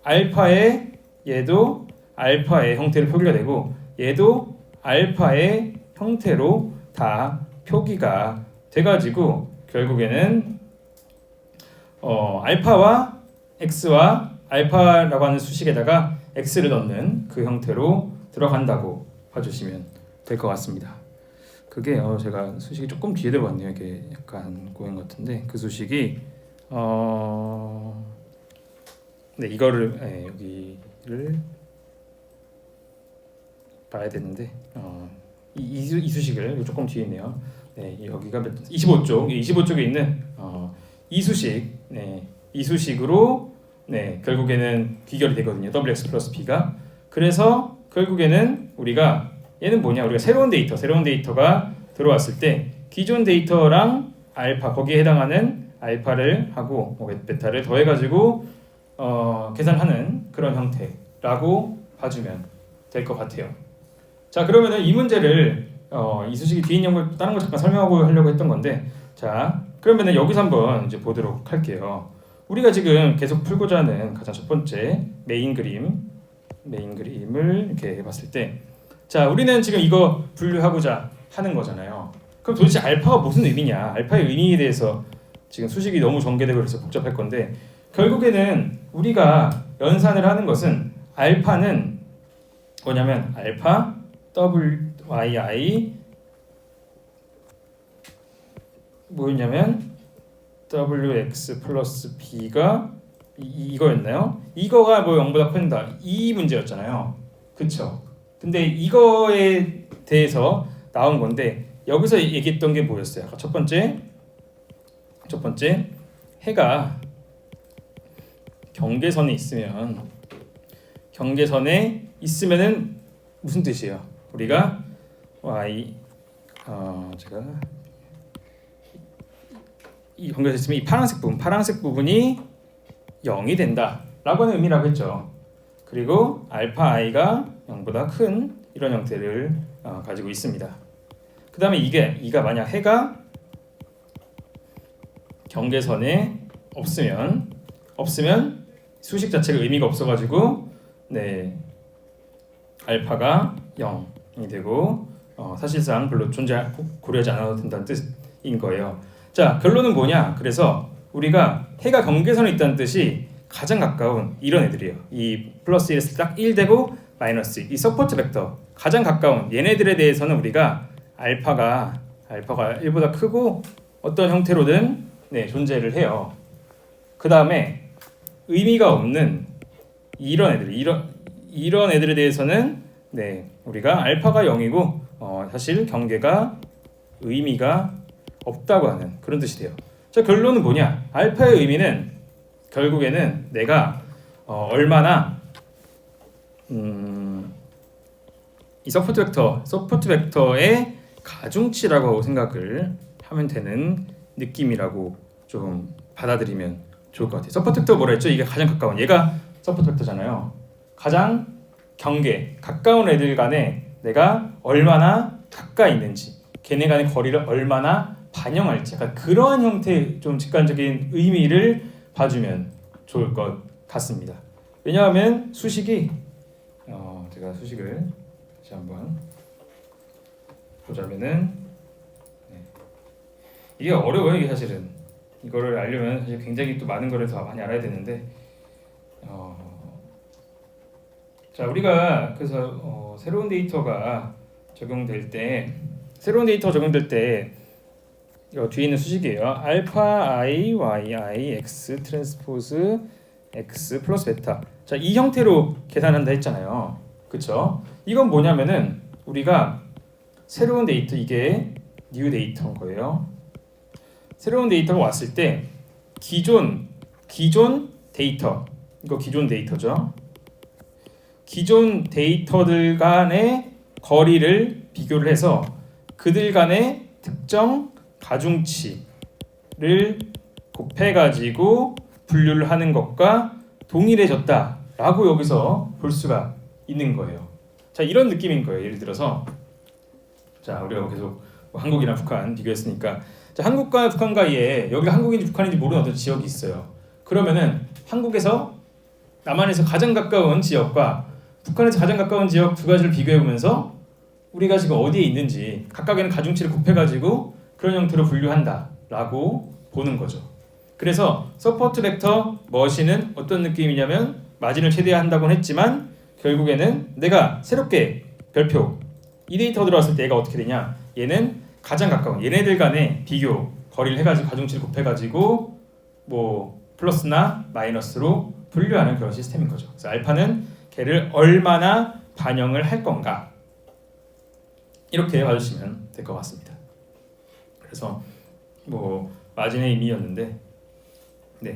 알파의 얘도 알파의 형태로 표기가 되고 얘도 알파의 형태로 다 표기가 돼가지고 결국에는 알파와 x와 알파라고 하는 수식에다가 x를 넣는 그 형태로 들어간다고 봐주시면 될 것 같습니다. 그게 제가 수식이 조금 뒤에 들어갔네요. 이게 약간 고행 같은데 그 수식이 이거를 여기를 봐야 되는데 이 수식을 조금 뒤에 있네요. 여기가 25쪽에 있는 이 수식, 이 수식으로 결국에는 귀결이 되거든요. WX 플러스 B가. 그래서 결국에는 우리가 얘는 뭐냐? 우리가 새로운 데이터가 들어왔을 때 기존 데이터랑 알파 거기에 해당하는 알파를 하고 베타를 더해가지고 계산하는 그런 형태라고 봐주면 될 것 같아요. 자, 그러면은 이 문제를 이 수식이 뒤에 있는 걸 다른 걸 잠깐 설명하고 하려고 했던 건데, 자, 그러면은 여기서 한번 이제 보도록 할게요. 우리가 지금 계속 풀고자 하는 가장 첫 번째 메인 그림을 이렇게 해봤을 때, 자, 우리는 지금 이거 분류하고자 하는 거잖아요. 그럼 도대체 알파가 무슨 의미냐? 알파의 의미에 대해서 지금 수식이 너무 전개되고 그래서 복잡할 건데, 결국에는 우리가 연산을 하는 것은 알파는 뭐냐면 알파 WYI 뭐였냐면 WX 플러스 B가 이거였나요? 이거가 뭐 0보다 큰다 이 문제였잖아요. 그쵸? 근데 이거에 대해서 나온 건데 여기서 얘기했던 게 뭐였어요? 첫 번째 해가 경계선에 있으면은 무슨 뜻이에요? 우리가 제가 이 경계선에 있으면 이 파란색 부분이 0이 된다라고 하는 의미라고 했죠. 그리고 알파 i가 0보다 큰 이런 형태를 가지고 있습니다. 그 다음에 이가 만약 해가 경계선에 없으면 수식 자체가 의미가 없어가지고 알파가 0이 되고 사실상 별로 고려하지 않아도 된다는 뜻인 거예요. 자, 결론은 뭐냐? 그래서 우리가 해가 경계선에 있다는 뜻이 가장 가까운 이런 애들이에요. 이 플러스 1에서 딱 1 되고 마이너스 이 서포트 벡터 가장 가까운 얘네들에 대해서는 우리가 알파가 1보다 크고 어떤 형태로든 존재를 해요. 그 다음에 의미가 없는 이런 애들에 대해서는 우리가 알파가 0이고 사실 경계가 의미가 없다고 하는 그런 뜻이 돼요. 자, 결론은 뭐냐? 알파의 의미는 결국에는 내가 얼마나 이 서포트 벡터의 가중치라고 생각을 하면 되는 느낌이라고 좀 받아들이면 좋을 것 같아요. 서포트 벡터 뭐라 했죠? 이게 가장 가까운 얘가 서포트 벡터잖아요. 가장 경계 가까운 애들 간에 내가 얼마나 가까이 있는지 걔네 간의 거리를 얼마나 반영할지 약간 그러한 형태의 좀 직관적인 의미를 봐주면 좋을 것 같습니다. 왜냐하면 수식이 제가 수식을 다시 한번 보자면은 이게 어려워요. 이게 사실은 이거를 알려면 사실 굉장히 또 많은 거를 더 많이 알아야 되는데 자 우리가 그래서 새로운 데이터가 적용될 때 뒤에 있는 수식이에요. 알파 i y i x 트랜스포즈 x 플러스 베타. 자, 이 형태로 계산한다 했잖아요. 그렇죠? 이건 뭐냐면은 우리가 새로운 데이터 이게 뉴 데이터인 거예요. 새로운 데이터가 왔을 때 기존 데이터 이거 기존 데이터죠. 기존 데이터들 간의 거리를 비교를 해서 그들 간의 특정 가중치를 곱해가지고 분류를 하는 것과 동일해졌다라고 여기서 볼 수가 있는 거예요. 자, 이런 느낌인 거예요. 예를 들어서 자, 우리가 계속 한국이랑 북한 비교했으니까 자, 한국과 북한과 여기가 한국인지 북한인지 모르는 어떤 지역이 있어요. 그러면은 한국에서 남한에서 가장 가까운 지역과 북한에서 가장 가까운 지역 두 가지를 비교해 보면서 우리가 지금 어디에 있는지 각각에는 가중치를 곱해가지고 그런 형태로 분류한다라고 보는 거죠. 그래서 서포트 벡터 머신은 어떤 느낌이냐면 마진을 최대화한다고는 했지만 결국에는 내가 새롭게 별표 이 데이터 들어왔을 때 얘가 어떻게 되냐? 얘는 가장 가까운 얘네들 간의 비교 거리를 해가지고 가중치를 곱해가지고 뭐 플러스나 마이너스로 분류하는 그런 시스템인 거죠. 그래서 알파는 걔를 얼마나 반영을 할 건가 이렇게 봐주시면 될 것 같습니다. 그래서 뭐 마진의 의미였는데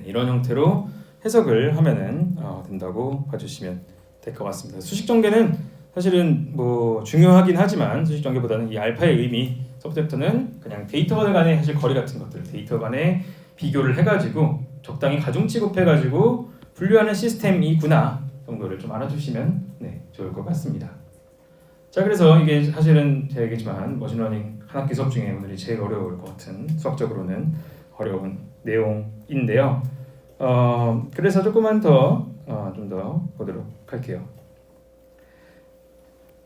이런 형태로 해석을 하면은 된다고 봐주시면 될 것 같습니다. 수식 전개는 사실은 뭐 중요하긴 하지만 수식 전개보다는 이 알파의 의미 서포트 벡터는 그냥 데이터 간의 사실 거리 같은 것들 데이터 간의 비교를 해가지고 적당히 가중치 곱해가지고 분류하는 시스템이구나 정도를 좀 알아주시면 좋을 것 같습니다. 자, 그래서 이게 사실은 제가 얘기했지만 머신러닝 한 학기 수업 중에 오늘이 제일 어려울 것 같은 수학적으로는 어려운 내용인데요. 그래서 조금만 더 좀 더 보도록 할게요.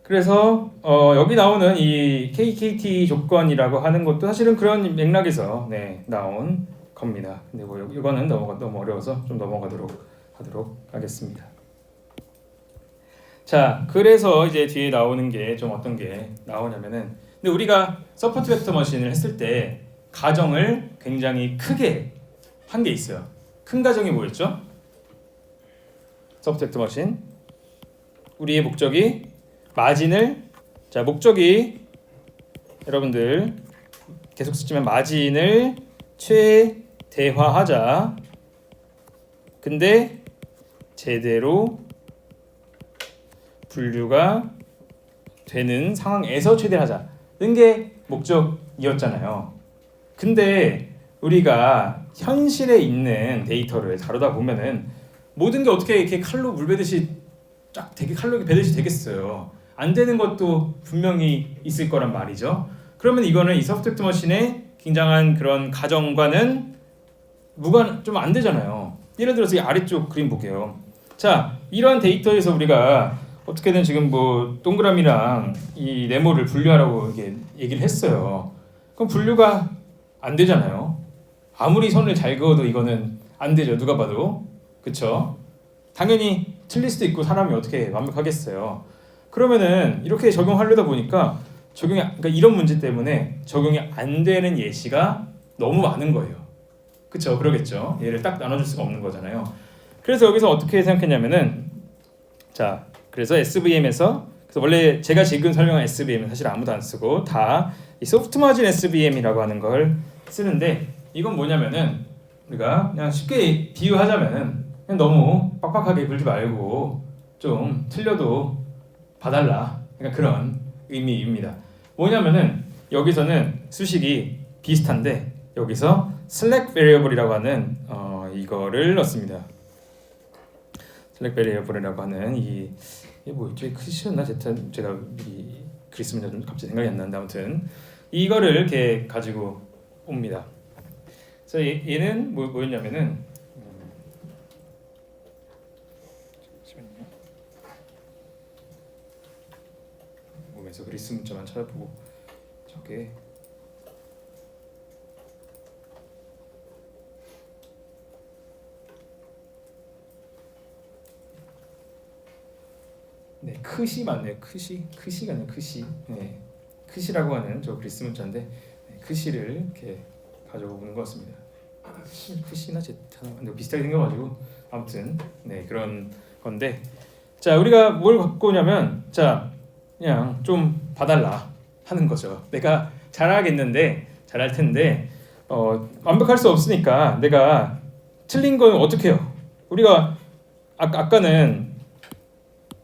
그래서 여기 나오는 이 KKT 조건이라고 하는 것도 사실은 그런 맥락에서 나온 겁니다. 근데 뭐 이거는 너무 어려워서 좀 넘어가도록 하도록 하겠습니다. 자, 그래서 이제 뒤에 나오는 게 좀 어떤 게 나오냐면은 근데 우리가 서포트 벡터 머신을 했을 때 가정을 굉장히 크게 한 게 있어요. 큰 가정이 뭐였죠? 서포트 벡터 머신 우리의 목적이 마진을 목적이 여러분들 계속 쓰지만 마진을 최대화하자. 근데 제대로 분류가 되는 상황에서 최대하자는 게 목적이었잖아요. 근데 우리가 현실에 있는 데이터를 다루다 보면은 모든 게 어떻게 이렇게 칼로 물 베듯이 쫙 되게 칼로 베듯이 되겠어요. 안 되는 것도 분명히 있을 거란 말이죠. 그러면 이거는 이 서포트 벡터 머신의 굉장한 그런 가정과는 무관 좀 안 되잖아요. 예를 들어서 이 아래쪽 그림 볼게요. 자, 이러한 데이터에서 우리가 어떻게든 지금 뭐 동그라미랑 이 네모를 분류하라고 이렇게 얘기를 했어요. 그럼 분류가 안 되잖아요. 아무리 선을 잘 그어도 이거는 안 되죠. 누가 봐도. 그렇죠? 당연히 틀릴 수도 있고 사람이 어떻게 완벽하겠어요. 그러면은 이렇게 적용하려다 보니까 그러니까 이런 문제 때문에 적용이 안 되는 예시가 너무 많은 거예요. 그렇죠? 그러겠죠. 얘를 딱 나눠줄 수가 없는 거잖아요. 그래서 여기서 어떻게 생각했냐면은 자, 그래서 SVM에서 그래서 원래 제가 지금 설명한 SVM은 사실 아무도 안 쓰고 다 이 소프트 마진 SVM이라고 하는 걸 쓰는데 이건 뭐냐면은 우리가 그냥 쉽게 비유하자면은 그냥 너무 빡빡하게 굴지 말고 좀 틀려도 봐달라. 그러니까 그런 의미입니다. 뭐냐면은 여기서는 수식이 비슷한데 여기서 slack variable이라고 하는 이거를 넣습니다. 슬랙 베리어블이라고 하는 이게 뭐였죠? 크시였나? 제가 이 그리스문자 좀 갑자기 생각이 안 나는데 아무튼 이거를 이렇게 가지고 옵니다. 그래서 얘는 뭐였냐면은 몸에서 그리스 문자만 찾아보고 저게 네, 크시 맞네요. 크시가 아니라 크시. 네, 크시라고 하는 저 그리스 문자인데 네, 크시를 이렇게 가져오는 것 같습니다. 크시나 제타나 근데 비슷하게 생겨가지고 아무튼 네 그런 건데 자 우리가 뭘 갖고 오냐면 자 그냥 좀 봐달라 하는 거죠. 내가 잘하겠는데 잘할 텐데 완벽할 수 없으니까 내가 틀린 건 어떻게 해요? 우리가 아까는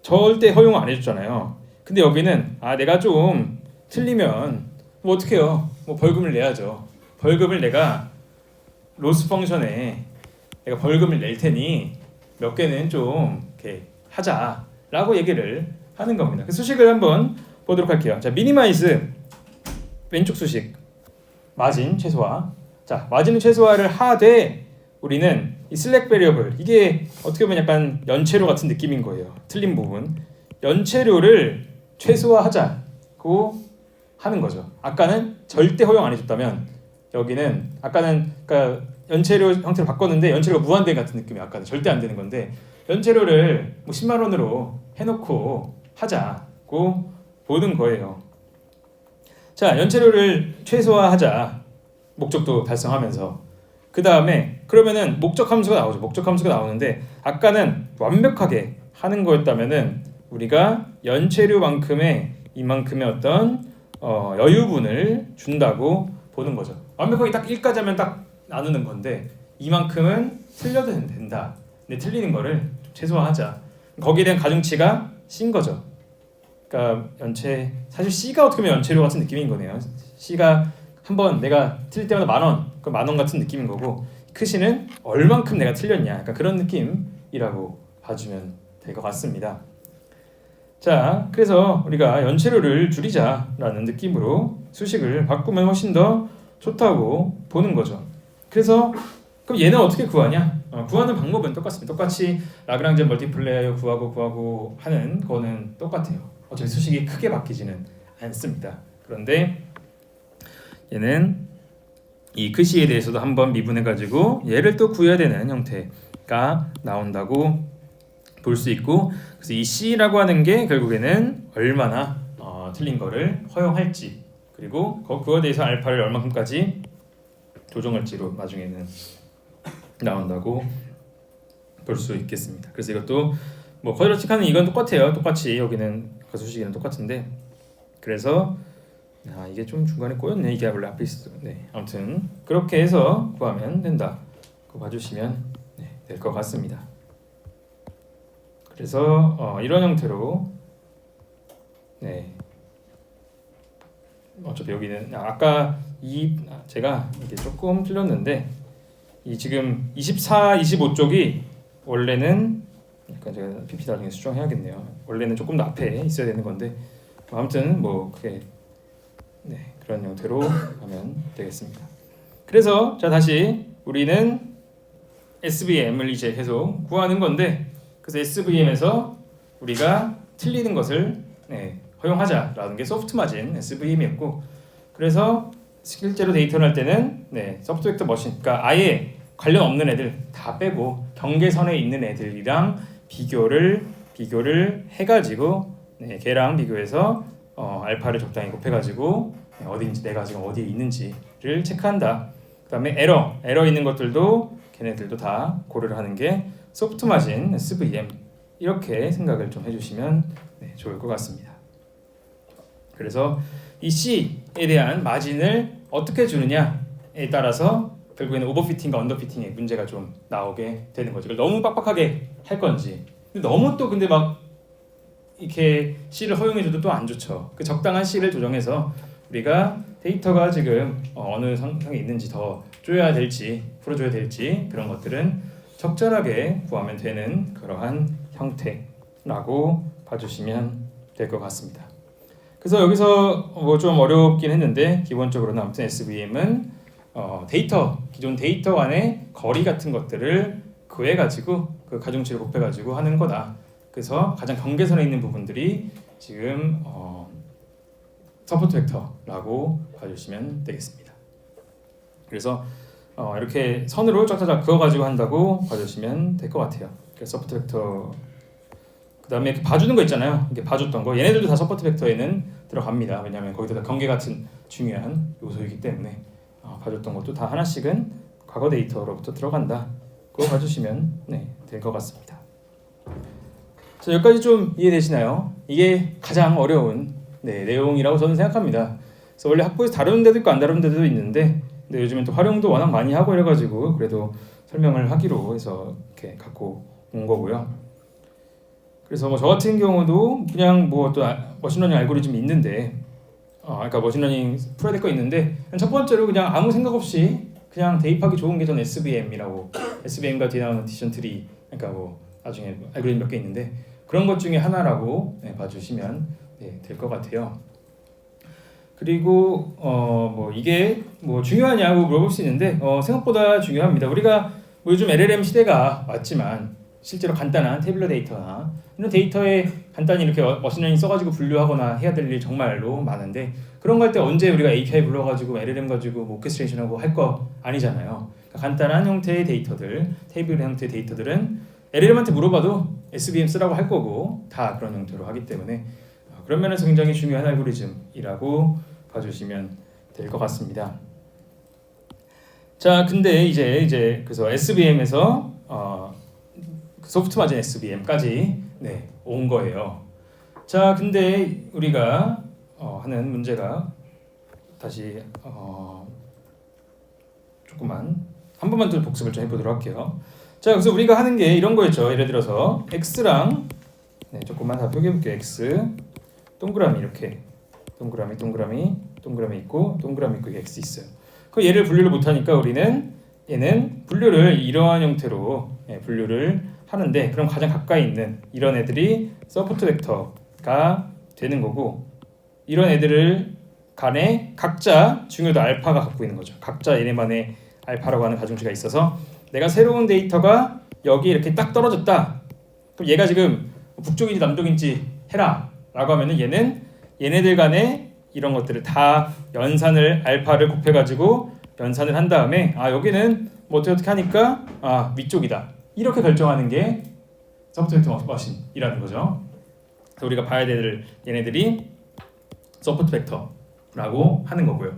절대 허용 안 해줬잖아요. 근데 여기는 내가 좀 틀리면 뭐 어떻게 해요? 뭐 벌금을 내야죠. 벌금을 내가 로스 펑션에 내가 벌금을 낼 테니 몇 개는 좀 이렇게 하자라고 얘기를 하는 겁니다. 그 수식을 한번 보도록 할게요. 자, 미니마이즈 왼쪽 수식 마진 최소화. 자, 마진 최소화를 하되 우리는 이 슬랙 베리어블 이게 어떻게 보면 약간 연체료 같은 느낌인 거예요. 틀린 부분 연체료를 최소화하자고 하는 거죠. 아까는 절대 허용 안 해줬다면 여기는 아까는 그러니까 연체료 형태로 바꿨는데 연체료가 무한대 같은 느낌이 아까는 절대 안 되는 건데 연체료를 뭐 10만 원으로 해놓고 하자고 보는 거예요. 자, 연체료를 최소화하자 목적도 달성하면서 그 다음에 그러면은 목적 함수가 나오죠. 목적 함수가 나오는데 아까는 완벽하게 하는 거였다면은 우리가 연체료만큼의 이만큼의 어떤 여유분을 준다고 보는 거죠. 완벽하게 딱 1까지 하면 딱 나누는 건데 이만큼은 틀려도 된다. 근데 틀리는 거를 최소화하자. 거기에 대한 가중치가 C인 거죠. 그러니까 사실 C가 어떻게 보면 연체료 같은 느낌인 거네요. C가 한번 내가 틀릴 때마다 10,000원, 그 10,000원 같은 느낌인 거고 크시는 얼만큼 내가 틀렸냐, 약간 그런 느낌이라고 봐주면 될 것 같습니다. 자, 그래서 우리가 연체료를 줄이자라는 느낌으로 수식을 바꾸면 훨씬 더 좋다고 보는 거죠. 그래서 그럼 얘는 어떻게 구하냐? 구하는 방법은 똑같습니다. 똑같이 라그랑제 멀티플레이어 구하고 하는 거는 똑같아요. 어차피 수식이 크게 바뀌지는 않습니다. 그런데 얘는 이 크시에 대해서도 한번 미분해가지고 얘를 또 구해야 되는 형태가 나온다고 볼 수 있고 그래서 이 C라고 하는 게 결국에는 얼마나 틀린 거를 허용할지 그리고 그거에 대해서 알파를 얼마큼까지 조정할지로 나중에는 나온다고 볼 수 있겠습니다. 그래서 이것도 뭐 쿼드라틱하는 이건 똑같아요. 똑같이 여기는 가수식이는 똑같은데 그래서 이게 좀 중간에 꼬였네. 이게 원래 앞에 있어. 네, 아무튼 그렇게 해서 구하면 된다. 그거 봐주시면 될 것 같습니다. 그래서 이런 형태로 어차피 여기는 아까 제가 이게 조금 틀렸는데 이 지금 24, 25쪽이 원래는 약간 제가 PPT 나중에 수정해야겠네요. 원래는 조금 더 앞에 있어야 되는 건데 아무튼 뭐 그게 그런 형태로 하면 되겠습니다. 그래서 자 다시 우리는 SVM을 이제 계속 구하는 건데 그래서 SVM에서 우리가 틀리는 것을 허용하자라는 게 소프트 마진 SVM이었고 그래서 실제로 데이터를 할 때는 소프트 벡터 머신 그러니까 아예 관련 없는 애들 다 빼고 경계선에 있는 애들이랑 비교를 해가지고 걔랑 비교해서 알파를 적당히 곱해가지고 어디인지 내가 지금 어디에 있는지를 체크한다. 그다음에 에러 있는 것들도 걔네들도 다 고려를 하는 게 소프트 마진 SVM 이렇게 생각을 좀 해주시면 좋을 것 같습니다. 그래서 이 C에 대한 마진을 어떻게 주느냐에 따라서 결국에는 오버피팅과 언더피팅의 문제가 좀 나오게 되는 거죠. 너무 빡빡하게 할 건지 너무 또 근데 막 이렇게 C를 허용해줘도 또 안 좋죠. 그 적당한 C를 조정해서 우리가 데이터가 지금 어느 상황에 있는지 더 쪼여야 될지 풀어줘야 될지 그런 것들은 적절하게 구하면 되는 그러한 형태라고 봐주시면 될 것 같습니다. 그래서 여기서 뭐 좀 어렵긴 했는데 기본적으로는 아무튼 SVM은 기존 데이터 간의 거리 같은 것들을 구해가지고 그 가중치를 곱해가지고 하는 거다. 그래서 가장 경계선에 있는 부분들이 지금 서포트 벡터라고 봐주시면 되겠습니다. 그래서 이렇게 선으로 쫙쫙 그어가지고 한다고 봐주시면 될 것 같아요. 그래서 서포트 벡터 그 다음에 이렇게 봐주는 거 있잖아요. 이게 봐줬던 거 얘네들도 다 서포트 벡터에는 들어갑니다. 왜냐하면 거기다 경계 같은 중요한 요소이기 때문에 봐줬던 것도 다 하나씩은 과거 데이터로부터 들어간다. 그거 봐주시면 될 것 같습니다. 자, 여기까지 좀 이해되시나요? 이게 가장 어려운 내용이라고 저는 생각합니다. 그래서 원래 학부에서 다루는 데도 있고 안 다루는 데도 있는데 근데 요즘엔 또 활용도 워낙 많이 하고 이래가지고 그래도 설명을 하기로 해서 이렇게 갖고 온 거고요. 그래서 뭐 저 같은 경우도 그냥 뭐 또 머신러닝 알고리즘이 있는데 그러니까 머신러닝 풀어야 될 거 있는데 첫 번째로 그냥 아무 생각 없이 그냥 대입하기 좋은 게 전 SVM이라고 SVM과 뒤에 나오는 디시전 트리 그러니까 뭐 나중에 알고리즘 몇 개 있는데 그런 것 중에 하나라고 봐주시면 될 것 같아요. 그리고 뭐 이게 뭐 중요하냐고 물어볼 수 있는데 생각보다 중요합니다. 우리가 뭐 요즘 LLM 시대가 왔지만 실제로 간단한 태블러 데이터나 이런 데이터에 간단히 이렇게 머신러닝 써가지고 분류하거나 해야 될 일이 정말로 많은데 그런 거 할 때 언제 우리가 API 불러가지고 LLM 가지고 뭐 오케스트레이션하고 할 거 아니잖아요. 그러니까 간단한 형태의 데이터들, 테이블 형태의 데이터들은 LLM한테 물어봐도 SVM 쓰라고 할 거고 다 그런 형태로 하기 때문에 그런 면에서 굉장히 중요한 알고리즘이라고 봐주시면 될 것 같습니다. 자, 근데 이제 그래서 SVM에서 소프트 마진 SVM까지 온 거예요. 자, 근데 우리가 하는 문제가 다시 조금만 한 번만 더 복습을 좀 해보도록 할게요. 자, 그래서 우리가 하는 게 이런 거였죠. 예를 들어서 x랑 조금만 다 표기해볼게요. x 동그라미 이렇게 동그라미 있고 동그라미 있고 x 있어요. 그 얘를 분류를 못하니까 우리는 얘는 분류를 이러한 형태로 분류를 하는데 그럼 가장 가까이 있는 이런 애들이 서포트 벡터가 되는 거고 이런 애들을 간에 각자 중요도 알파가 갖고 있는 거죠. 각자 얘네만의 알파라고 하는 가중치가 있어서 내가 새로운 데이터가 여기 이렇게 딱 떨어졌다. 그럼 얘가 지금 북쪽인지 남쪽인지 해라 라고 하면은 얘네들 간에 이런 것들을 다 연산을 알파를 곱해가지고 연산을 한 다음에 여기는 뭐 어떻게 하니까 위쪽이다 이렇게 결정하는 게 서포트 벡터 머신이라는 거죠. 그래서 우리가 봐야 될 얘네들이 서포트 벡터라고 하는 거고요.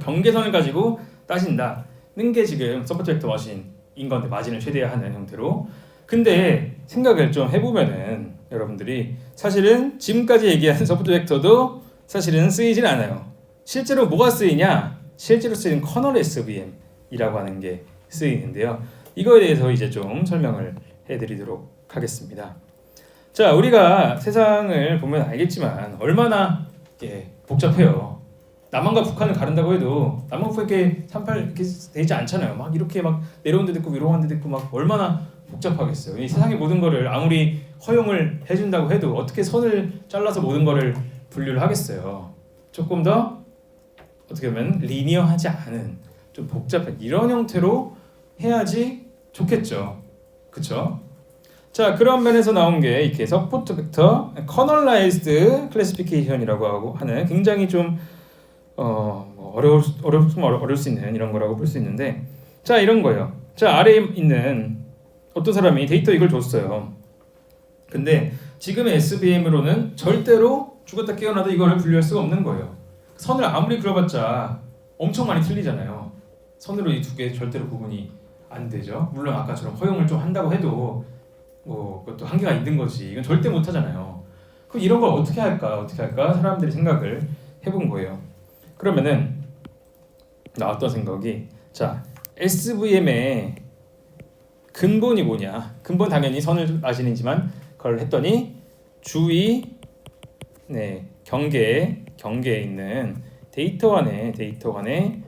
경계선을 가지고 따진다는 게 지금 서포트 벡터 머신인 건데 마진을 최대화하는 형태로. 근데 생각을 좀 해보면은 여러분들이 사실은 지금까지 얘기한 서포트 벡터도 사실은 쓰이진 않아요. 실제로 뭐가 쓰이냐? 실제로 쓰이는 커널 SVM이라고 하는 게 쓰이는데요. 이거에 대해서 이제 좀 설명을 해드리도록 하겠습니다. 자, 우리가 세상을 보면 알겠지만 얼마나 복잡해요. 남한과 북한을 가른다고 해도 남한 북한 이렇게 3.8 이렇게 되지 않잖아요. 막 이렇게 막 내려온 데도 있고 위로한 데도 있고 막 얼마나 복잡하겠어요. 이 세상의 모든 거를 아무리 허용을 해준다고 해도 어떻게 선을 잘라서 모든 거를 분류를 하겠어요. 조금 더 어떻게 보면 리니어하지 않은 좀 복잡한 이런 형태로 해야지 좋겠죠. 그렇죠? 자, 그런 면에서 나온 게 이렇게 서포트 벡터 커널라이즈드 클래시피케이션이라고 하는 굉장히 좀 어려울 수 있는 이런 거라고 볼 수 있는데 자, 이런 거예요. 자, 아래에 있는 어떤 사람이 데이터 이걸 줬어요. 근데 지금의 SVM으로는 절대로 죽었다 깨어나도 이거를 분류할 수가 없는 거예요. 선을 아무리 그려봤자 엄청 많이 틀리잖아요. 선으로 이 두 개 절대로 구분이 안 되죠. 물론 아까처럼 허용을 좀 한다고 해도 뭐 그것도 한계가 있는 거지. 이건 절대 못 하잖아요. 그럼 이런 걸 어떻게 할까? 사람들이 생각을 해본 거예요. 그러면은 나왔던 생각이 자, SVM의 근본이 뭐냐? 근본 당연히 선을 마신이지만 그걸 했더니 주위 경계에 있는 데이터 간의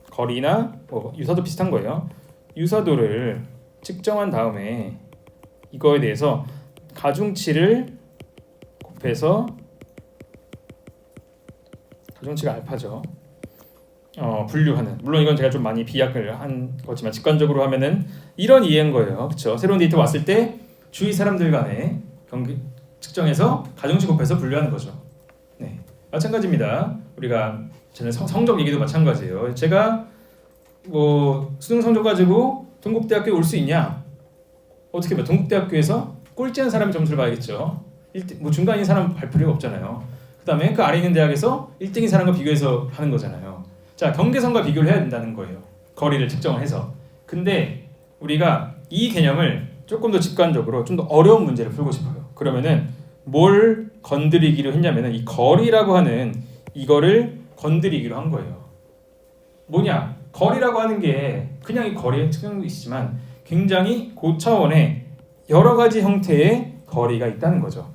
거리나 뭐 유사도 비슷한 거예요. 유사도를 측정한 다음에 이거에 대해서 가중치를 곱해서 가중치가 알파죠. 분류하는. 물론 이건 제가 좀 많이 비약을 한 거지만 직관적으로 하면은 이런 이해인 거예요. 그렇죠? 새로운 데이터 왔을 때 주위 사람들 간의 경기 측정해서 가중치 곱해서 분류하는 거죠. 네, 마찬가지입니다. 우리가 전에 성적 얘기도 마찬가지예요. 제가 뭐 수능 성적 가지고 동국대학교에 올 수 있냐? 어떻게 봐? 동국대학교에서 꼴찌한 사람의 점수를 봐야겠죠. 뭐 중간인 사람 발 필요가 없잖아요. 그다음에 그 아래 있는 대학에서 1등인 사람과 비교해서 하는 거잖아요. 자, 경계선과 비교를 해야 된다는 거예요. 거리를 측정을 해서. 근데 우리가 이 개념을 조금 더 직관적으로 좀 더 어려운 문제를 풀고 싶어요. 그러면은 뭘 건드리기로 했냐면은 이 거리라고 하는 이거를 건드리기로 한 거예요. 뭐냐? 거리라고 하는 게 그냥 이 거리의 측정도 있지만 굉장히 고차원의 여러 가지 형태의 거리가 있다는 거죠.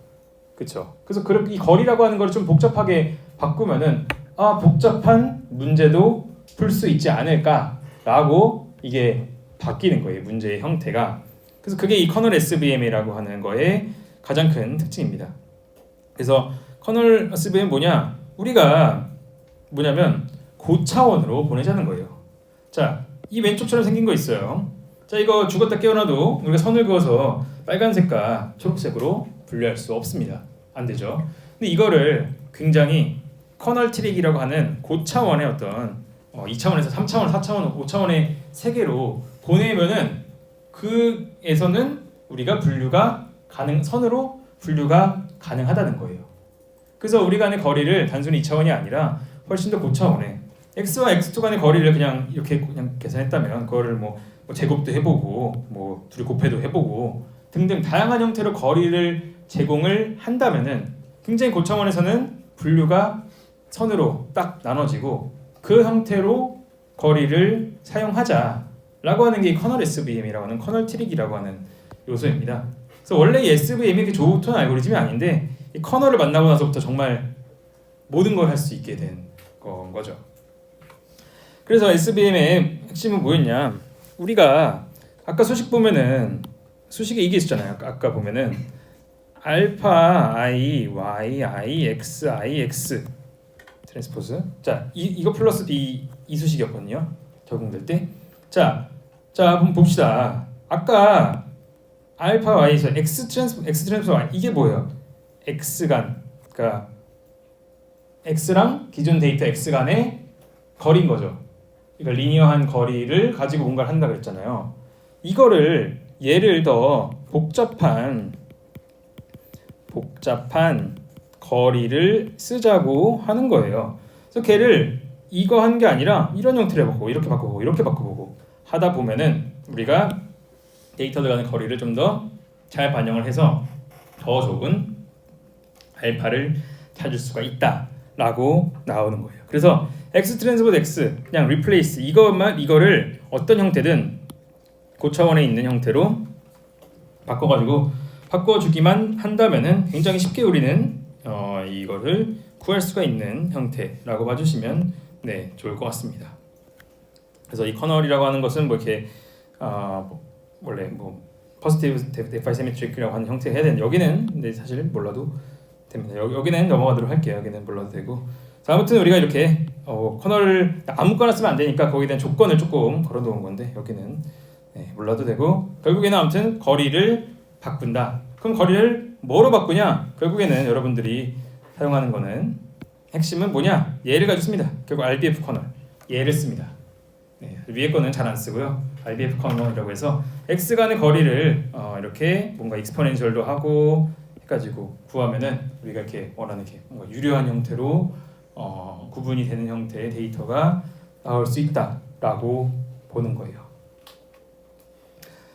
그렇죠? 그래서 이 거리라고 하는 걸 좀 복잡하게 바꾸면은 복잡한 문제도 풀 수 있지 않을까라고 이게 바뀌는 거예요. 문제의 형태가. 그래서 그게 이 커널 SVM이라고 하는 거의 가장 큰 특징입니다. 그래서 커널 SVM 뭐냐? 우리가 뭐냐면 고차원으로 보내자는 거예요. 자, 이 왼쪽처럼 생긴 거 있어요. 자, 이거 죽었다 깨어나도 우리가 선을 그어서 빨간색과 초록색으로 분류할 수 없습니다. 안 되죠. 근데 이거를 굉장히 커널 트릭이라고 하는 고차원의 어떤 2차원에서 3차원, 4차원, 5차원의 세계로 보내면은 그에서는 우리가 선으로 분류가 가능하다는 거예요. 그래서 우리 간의 거리를 단순히 2차원이 아니라 훨씬 더 고차원의 x와 x2 간의 거리를 그냥 이렇게 그냥 계산했다면 그거를 뭐 제곱도 해보고 뭐 둘이 곱해도 해보고 등등 다양한 형태로 거리를 제공을 한다면은 굉장히 고차원에서는 분류가 선으로 딱 나눠지고 그 형태로 거리를 사용하자라고 하는 게 커널 SVM이라고 하는 커널 트릭이라고 하는 요소입니다. 그래서 원래 이 SVM이 이렇게 좋은 알고리즘이 아닌데 이 커널을 만나고 나서부터 정말 모든 걸 할 수 있게 된 거죠. 그래서 SVM의 핵심은 뭐였냐? 우리가 아까 수식 보면은 수식에 이게 있었잖아요. 아까 보면은 알파 i y i x i x 트랜스포즈. 자, 이거 플러스 b 이 수식이었거든요. 적용될 때. 자, 한번 봅시다. 아까 알파 y에서 x 트랜스포즈 y 이게 뭐예요? x 간, 그러니까 x랑 기존 데이터 x 간의 거리인 거죠. 그러니까 리니어한 거리를 가지고 뭔가를 한다 그랬잖아요. 이거를 얘를 더 복잡한 거리를 쓰자고 하는 거예요. 그래서 걔를 이거 한 게 아니라 이런 형태로 해보고 이렇게 바꿔보고 이렇게 바꿔보고 하다 보면은 우리가 데이터들 간의 거리를 좀 더 잘 반영을 해서 더 좋은 알파를 찾을 수가 있다라고 나오는 거예요. 그래서 x 트랜스포즈 x 그냥 replace 이거를 어떤 형태든 고차원에 있는 형태로 바꿔주기만 한다면은 굉장히 쉽게 우리는 이거를 구할 수가 있는 형태라고 봐주시면 좋을 것 같습니다. 그래서 이 커널이라고 하는 것은 뭐 이렇게 원래 뭐 positive defi symmetric이라고 하는 형태 해야 되는 여기는 근데 사실 몰라도 됩니다. 여기는 넘어가도록 할게요. 여기는 몰라도 되고. 자, 아무튼 우리가 이렇게 커널을 아무거나 쓰면 안 되니까 거기에 대한 조건을 조금 걸어놓은 건데 여기는 몰라도 되고 결국에는 아무튼 거리를 바꾼다. 그럼 거리를 뭐로 바꾸냐? 결국에는 여러분들이 사용하는 거는 핵심은 뭐냐? 얘를 가지고 씁니다. 결국 RBF 커널 얘를 씁니다. 위에 거는 잘 안 쓰고요. RBF 커널이라고 해서 x 간의 거리를 이렇게 뭔가 익스포넨셜도 하고 해가지고 구하면은 우리가 이렇게 원하는 이렇게 뭔가 유려한 형태로 구분이 되는 형태의 데이터가 나올 수 있다라고 보는 거예요.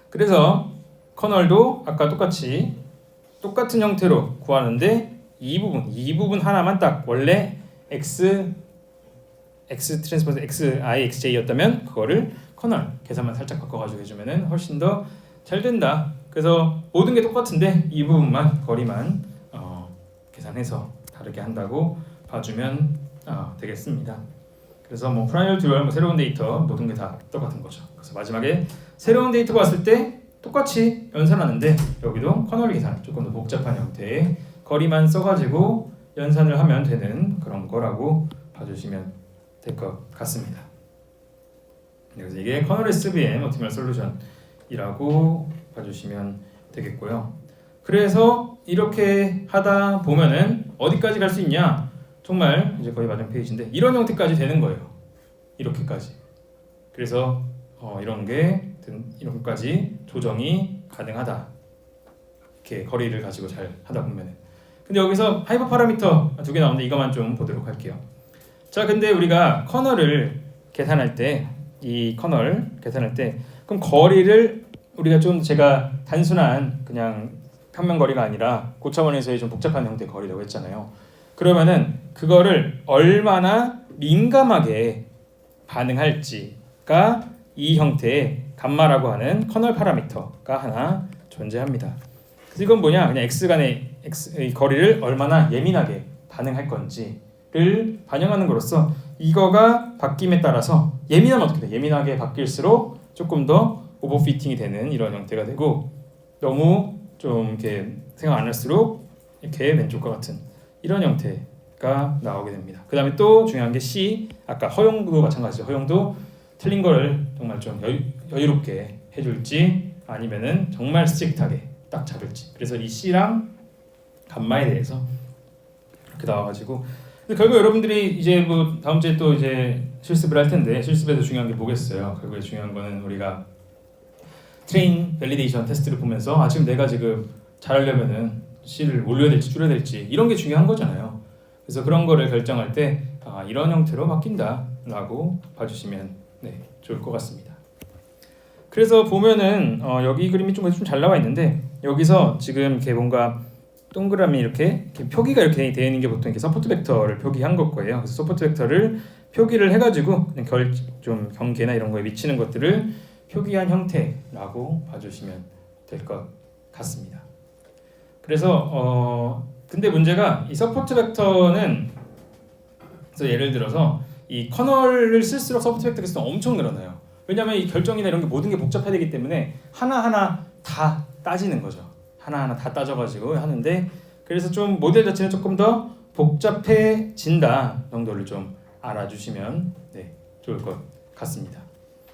그래서 커널도 아까 똑같은 형태로 구하는데 이 부분 하나만 딱 원래 x 트랜스포즈 x i x j였다면 그거를 커널 계산만 살짝 바꿔가지고 해주면은 훨씬 더 잘 된다. 그래서 모든 게 똑같은데 이 부분만 거리만 계산해서 다르게 한다고 봐주면 되겠습니다. 그래서 뭐 프라이얼 듀얼 뭐 새로운 데이터 모든 게 다 똑같은 거죠. 그래서 마지막에 새로운 데이터가 왔을 때 똑같이 연산하는데 여기도 커널 계산 조금 더 복잡한 형태의 거리만 써가지고 연산을 하면 되는 그런 거라고 봐주시면 될 것 같습니다. 그래서 이게 커널 SVM 옵티멀 솔루션이라고 봐주시면 되겠고요. 그래서 이렇게 하다 보면은 어디까지 갈 수 있냐? 정말 이제 거의 마지막 페이지인데 이런 형태까지 되는 거예요. 이렇게까지. 그래서 이렇게까지 조정이 가능하다. 이렇게 거리를 가지고 잘 하다 보면은. 근데 여기서 하이퍼 파라미터 2개 나오는데 이것만 좀 보도록 할게요. 자, 근데 우리가 커널을 계산할 때 그럼 거리를 우리가 좀 제가 단순한 그냥 평면거리가 아니라 고차원에서의 좀 복잡한 형태의 거리라고 했잖아요. 그러면은 그거를 얼마나 민감하게 반응할지가 이 형태의 감마라고 하는 커널 파라미터가 하나 존재합니다. 그래서 이건 뭐냐? 그냥 x 간의 x의 거리를 얼마나 예민하게 반응할 건지를 반영하는 거로서 이거가 바뀜에 따라서 예민하면 어떻게 돼? 예민하게 바뀔수록 조금 더 오버피팅이 되는 이런 형태가 되고 너무 좀 이렇게 생각 안 할수록 이렇게 왼쪽과 같은 이런 형태가 나오게 됩니다. 그 다음에 또 중요한 게 C, 아까 허용도 마찬가지죠. 허용도 틀린 거를 정말 좀 여유롭게 해줄지 아니면은 정말 스트릭트하게 딱 잡을지. 그래서 이 C랑 감마에 대해서 이렇게 나와가지고 결국 여러분들이 이제 뭐 다음 주에 또 이제 실습을 할 텐데 실습에서 중요한 게 뭐겠어요? 결국에 중요한 거는 우리가 트레인 밸리데이션 테스트를 보면서 지금 내가 지금 잘하려면은 C를 올려야 될지 줄여야 될지 이런 게 중요한 거잖아요. 그래서 그런 거를 결정할 때 이런 형태로 바뀐다라고 봐주시면 좋을 것 같습니다. 그래서 보면은 여기 그림이 좀 잘 나와 있는데 여기서 지금 이렇게 뭔가 동그라미 이렇게 표기가 이렇게 되어 있는 게 보통 이렇게 서포트 벡터를 표기한 것 거예요. 그래서 서포트 벡터를 표기를 해가지고 그냥 좀 경계나 이런 거에 미치는 것들을 표기한 형태라고 봐주시면 될 것 같습니다. 그래서 근데 문제가 이 서포트 벡터는 그래서 예를 들어서 이 커널을 쓸수록 서포트 벡터 개수가 엄청 늘어나요. 왜냐하면 이 결정이나 이런 게 모든 게 복잡해야 되기 때문에 하나하나 다 따지는 거죠. 하나하나 다 따져가지고 하는데 그래서 좀 모델 자체는 조금 더 복잡해진다 정도를 좀 알아주시면 좋을 것 같습니다.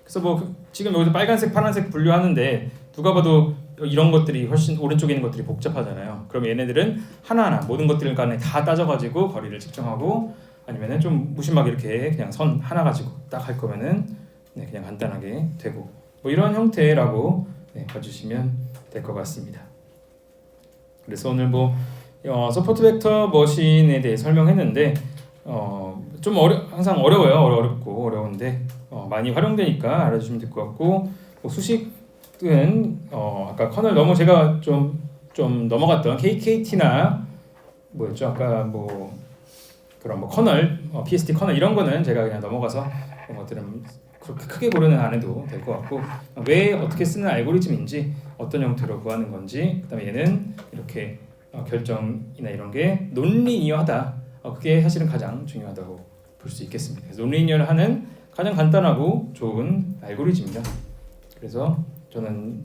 그래서 뭐 지금 여기서 빨간색, 파란색 분류하는데 누가 봐도 이런 것들이 훨씬 오른쪽에 있는 것들이 복잡하잖아요. 그럼 얘네들은 하나하나 모든 것들 간에 다 따져가지고 거리를 측정하고 아니면은 좀 무심하게 이렇게 그냥 선 하나 가지고 딱 할 거면은 그냥 간단하게 되고 뭐 이런 형태라고 봐주시면 될 것 같습니다. 그래서 오늘 뭐 서포트 벡터 머신에 대해 설명했는데 좀 항상 어려운데 많이 활용되니까 알아주시면 될 것 같고 뭐 수식은 아까 커널 제가 좀 넘어갔던 KKT나 뭐였죠 아까 뭐 그런 뭐 커널 PST 커널 이런 거는 제가 그냥 넘어가서 그런 것들은 그렇게 크게 고려는 안 해도 될 것 같고 왜 어떻게 쓰는 알고리즘인지 어떤 형태로 구하는 건지 그다음에 얘는 이렇게 결정이나 이런 게 논리니어하다 그게 사실은 가장 중요하다고 볼 수 있겠습니다. 그래서 논리니어를 하는 가장 간단하고 좋은 알고리즘입니다. 그래서 저는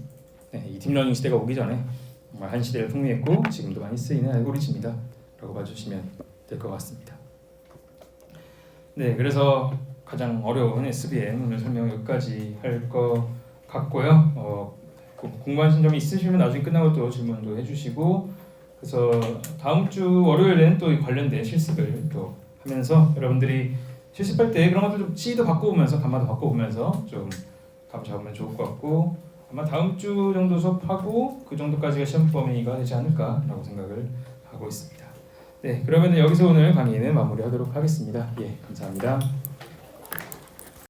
이 딥러닝 시대가 오기 전에 정말 한 시대를 풍미했고 지금도 많이 쓰이는 알고리즘이다 라고 봐주시면 될 것 같습니다. 그래서 가장 어려운 SVM 오늘 설명 여기까지 할 것 같고요. 궁금하신 점이 있으시면 나중에 끝나고 또 질문도 해주시고 그래서 다음 주 월요일에는 또 관련된 실습을 또 하면서 여러분들이 실습할 때 그런 것도 좀 C도 바꿔보면서 감마도 바꿔보면서 좀 감 잡으면 좋을 것 같고 아마 다음 주 정도 수업하고 그 정도까지가 시험 범위가 되지 않을까라고 생각을 하고 있습니다. 그러면 여기서 오늘 강의는 마무리하도록 하겠습니다. 감사합니다.